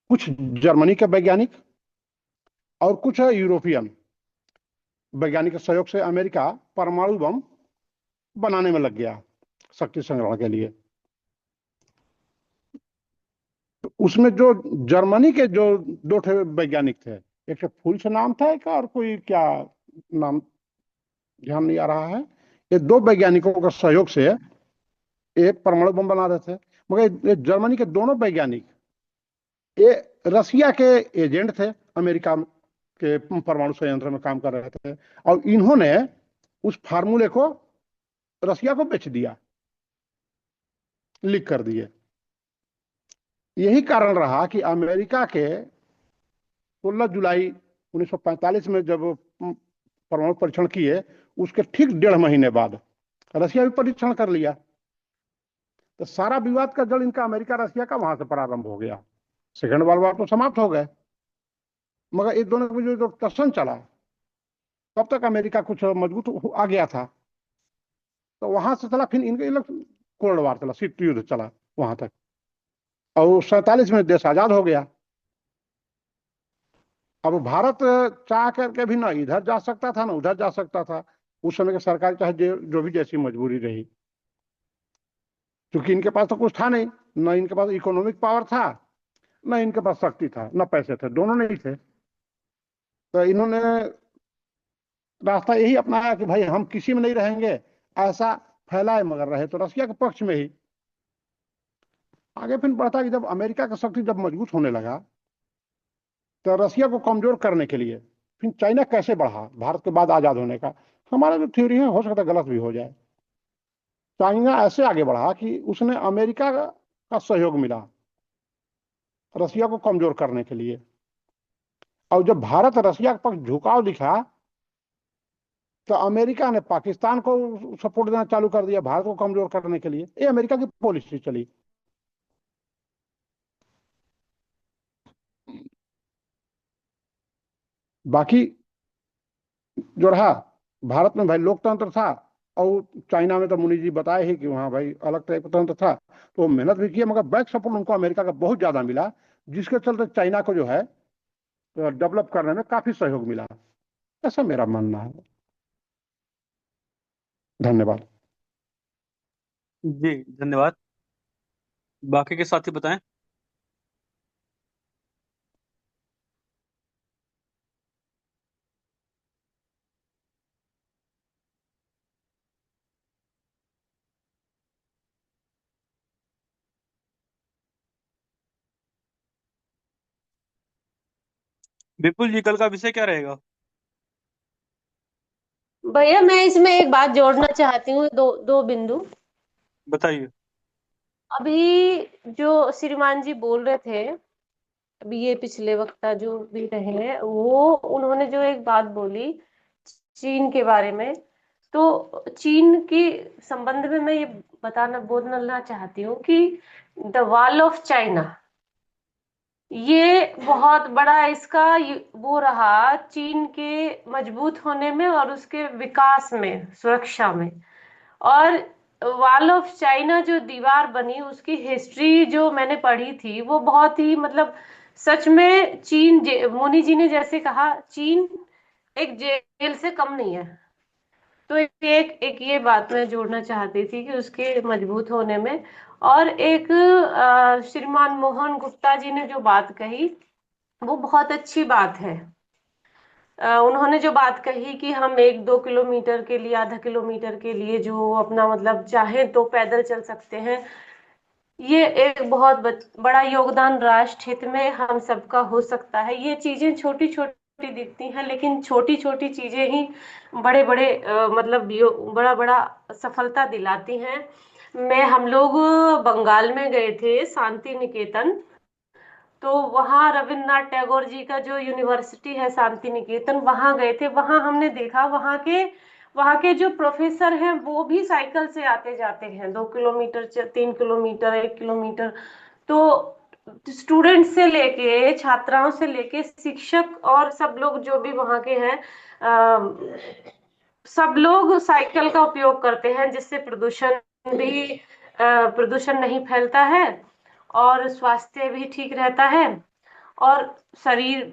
कुछ जर्मनी के वैज्ञानिक और कुछ यूरोपियन वैज्ञानिक के सहयोग से अमेरिका परमाणु बम बनाने में लग गया शक्ति संग्रहण के लिए। तो उसमें जो जर्मनी के जो 2 ठे वैज्ञानिक थे, एक ठे फूल से नाम था, एक और कोई क्या नाम ध्यान नहीं आ रहा है, ये 2 वैज्ञानिकों के सहयोग से एक परमाणु बम बना रहे थे। मगर ये जर्मनी के दोनों वैज्ञानिक ये रसिया के एजेंट थे, अमेरिका के परमाणु संयंत्र में काम कर रहे थे, और इन्होंने उस फार्मूले को रसिया को बेच दिया, लीक कर दिए। यही कारण रहा कि अमेरिका के 16 जुलाई 1945 में जब परमाणु परीक्षण किए, उसके ठीक 1.5 महीने बाद रसिया भी परीक्षण कर लिया। तो सारा विवाद का जड़ इनका अमेरिका रसिया का वहां से प्रारंभ हो गया। सेकेंड वर्ल्ड वॉर तो समाप्त हो गए, मगर इन दोनों के जो टसन चला, तब तक अमेरिका कुछ मजबूत आ गया था। तो वहां से चला, फिर इनके लोग कोल्ड वार चला, शीत युद्ध चला वहां तक, और 47 में देश आजाद हो गया। अब भारत चाह करके भी ना इधर जा सकता था ना उधर जा सकता था। उस समय की सरकार चाहे जो भी जैसी मजबूरी रही, क्योंकि इनके पास तो कुछ था नहीं, ना इनके पास इकोनॉमिक पावर था, ना इनके पास शक्ति था, ना पैसे थे, दोनों नहीं थे। तो इन्होंने रास्ता यही अपनाया कि भाई हम किसी में नहीं रहेंगे, ऐसा फैलाए मगर रहे तो रसिया के पक्ष में ही। आगे फिर बढ़ता कि जब अमेरिका का शक्ति जब मजबूत होने लगा, तो रसिया को कमजोर करने के लिए फिर चाइना कैसे बढ़ा भारत के बाद आजाद होने का। हमारा जो थ्योरी है, हो सकता है गलत भी हो जाए। चाइना ऐसे आगे बढ़ा कि उसने अमेरिका का सहयोग मिला रसिया को कमजोर करने के लिए, और जब भारत रसिया के पक्ष झुकाव दिखा, तो अमेरिका ने पाकिस्तान को सपोर्ट देना चालू कर दिया भारत को कमजोर करने के लिए। ये अमेरिका की पॉलिसी चली। बाकी जो रहा, भारत में भाई लोकतंत्र था, और चाइना में तो मुनि जी बताए ही कि वहाँ भाई अलग टाइप का तंत्र था, तो मेहनत भी किया, मगर बैक सपोर्ट उनको अमेरिका का बहुत ज्यादा मिला, जिसके चलते चाइना को जो है डेवलप करने में काफी सहयोग मिला। ऐसा मेरा मानना है। धन्यवाद।
जी धन्यवाद। बाकी के साथी बताएं। विपुल जी, कल का विषय क्या रहेगा?
भैया मैं इसमें एक बात जोड़ना चाहती हूँ, दो दो बिंदु।
बताइए।
अभी जो श्रीमान जी बोल रहे थे, अभी ये पिछले वक्ता जो भी रहे हैं, वो उन्होंने जो एक बात बोली चीन के बारे में, तो चीन के संबंध में मैं ये बोलना चाहती हूँ कि द वॉल ऑफ चाइना, ये बहुत बड़ा इसका वो रहा चीन के मजबूत होने में और उसके विकास में, सुरक्षा में। और वॉल ऑफ चाइना जो दीवार बनी, उसकी हिस्ट्री जो मैंने पढ़ी थी, वो बहुत ही मतलब सच में चीन, मोनी जी ने जैसे कहा, चीन एक जेल से कम नहीं है। तो एक एक ये बात मैं जोड़ना चाहती थी कि उसके मजबूत होने में। और एक श्रीमान मोहन गुप्ता जी ने जो बात कही, वो बहुत अच्छी बात है। उन्होंने जो बात कही कि हम 1-2 किलोमीटर के लिए, आधा किलोमीटर के लिए जो अपना मतलब चाहे तो पैदल चल सकते हैं, ये एक बहुत बड़ा योगदान राष्ट्र हित में हम सबका हो सकता है। ये चीजें छोटी छोटी दिखती हैं, लेकिन छोटी छोटी चीजें ही बड़े बड़े मतलब बड़ा बड़ा सफलता दिलाती हैं। हम लोग बंगाल में गए थे, शांति निकेतन। तो वहाँ रविन्द्रनाथ टैगोर जी का जो यूनिवर्सिटी है शांति निकेतन, वहां गए थे। वहां हमने देखा वहां के जो प्रोफेसर हैं, वो भी साइकिल से आते जाते हैं, 2 किलोमीटर, 3 किलोमीटर, 1 किलोमीटर। तो स्टूडेंट से लेके, छात्राओं से लेके शिक्षक और सब लोग जो भी वहां के हैं, सब लोग साइकिल का उपयोग करते हैं, जिससे प्रदूषण नहीं फैलता है और स्वास्थ्य भी ठीक रहता है और शरीर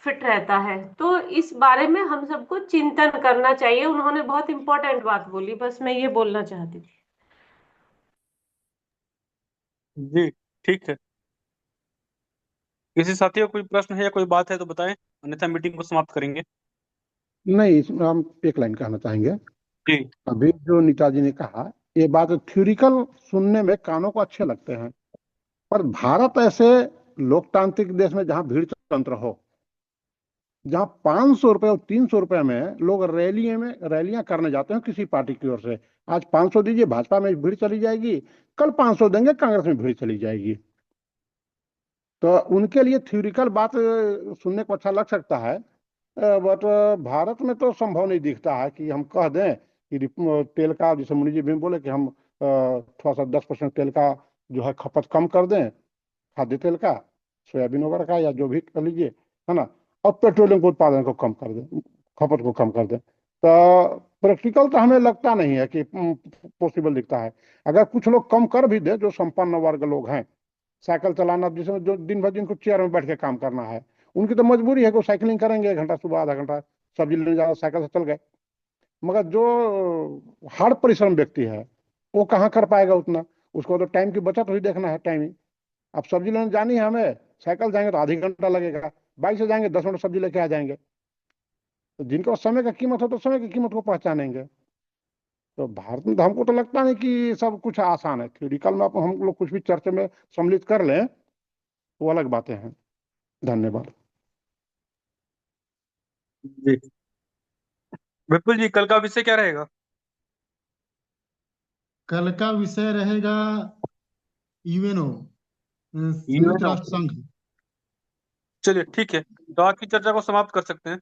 फिट रहता है। तो इस बारे में हम सबको चिंतन करना चाहिए। उन्होंने बहुत इंपॉर्टेंट बात बोली, बस मैं ये बोलना चाहती थी।
जी ठीक है। किसी साथी को कोई प्रश्न है या कोई बात है तो बताएं, अन्यथा मीटिंग को समाप्त करेंगे।
नहीं, इसमें हम एक लाइन कहना चाहेंगे।
जी।
अभी जो नेताजी ने कहा, ये बात थ्योरिकल सुनने में कानों को अच्छे लगते हैं, पर भारत ऐसे लोकतांत्रिक देश में जहां भीड़ तंत्र हो, जहां 500 रुपए और 300 रुपए में लोग रैलियां करने जाते हैं किसी पार्टी की ओर से, आज 500 दीजिए, भाजपा में भीड़ चली जाएगी, कल 500 देंगे, कांग्रेस में भीड़ चली जाएगी। तो उनके लिए थ्योरिकल बात सुनने को अच्छा लग सकता है, बट भारत में तो संभव नहीं दिखता है कि हम कह दें कि तेल का, जैसे मुनि जी भी बोले कि हम थोड़ा सा 10% तेल का जो है खपत कम कर दें, खाद्य तेल का, सोयाबीन वगैरह का, या जो भी कर लीजिए, है ना, और पेट्रोलियम के उत्पादन को कम कर दें, खपत को कम कर दें। तो प्रैक्टिकल तो हमें लगता नहीं है कि पॉसिबल दिखता है। अगर कुछ लोग कम कर भी दे, जो संपन्न वर्ग लोग हैं, साइकिल चलाना, जिसमें जो दिन भर जिनको चेयर में बैठ के काम करना है, उनकी तो मजबूरी है कि वो साइकिलिंग करेंगे, 1 घंटा सुबह, आधा घंटा सब्जी लेने जाना, साइकिल से चल गए। मगर जो हार्ड परिश्रम व्यक्ति है, वो कहाँ कर पाएगा उतना? उसको तो टाइम की बचत हुई देखना है, टाइमिंग। अब सब्जी लेने जानी है हमें, साइकिल जाएंगे तो आधी घंटा लगेगा, बाइक से जाएंगे 10 मिनट सब्जी लेके आ जाएंगे। तो जिनको समय का कीमत हो, तो समय की कीमत को पहचानेंगे। तो भारत में तो हमको तो लगता नहीं कि सब कुछ आसान है। थ्योरिकल में हम लोग कुछ भी चर्चा में सम्मिलित कर लें, वो अलग बातें हैं। धन्यवाद।
जी विपुल जी, कल का विषय क्या रहेगा?
कल का विषय रहेगा यूएनओ, संयुक्त
यूएनओ।
राष्ट्र संघ।
चलिए ठीक है, तो आज की चर्चा को समाप्त कर सकते हैं।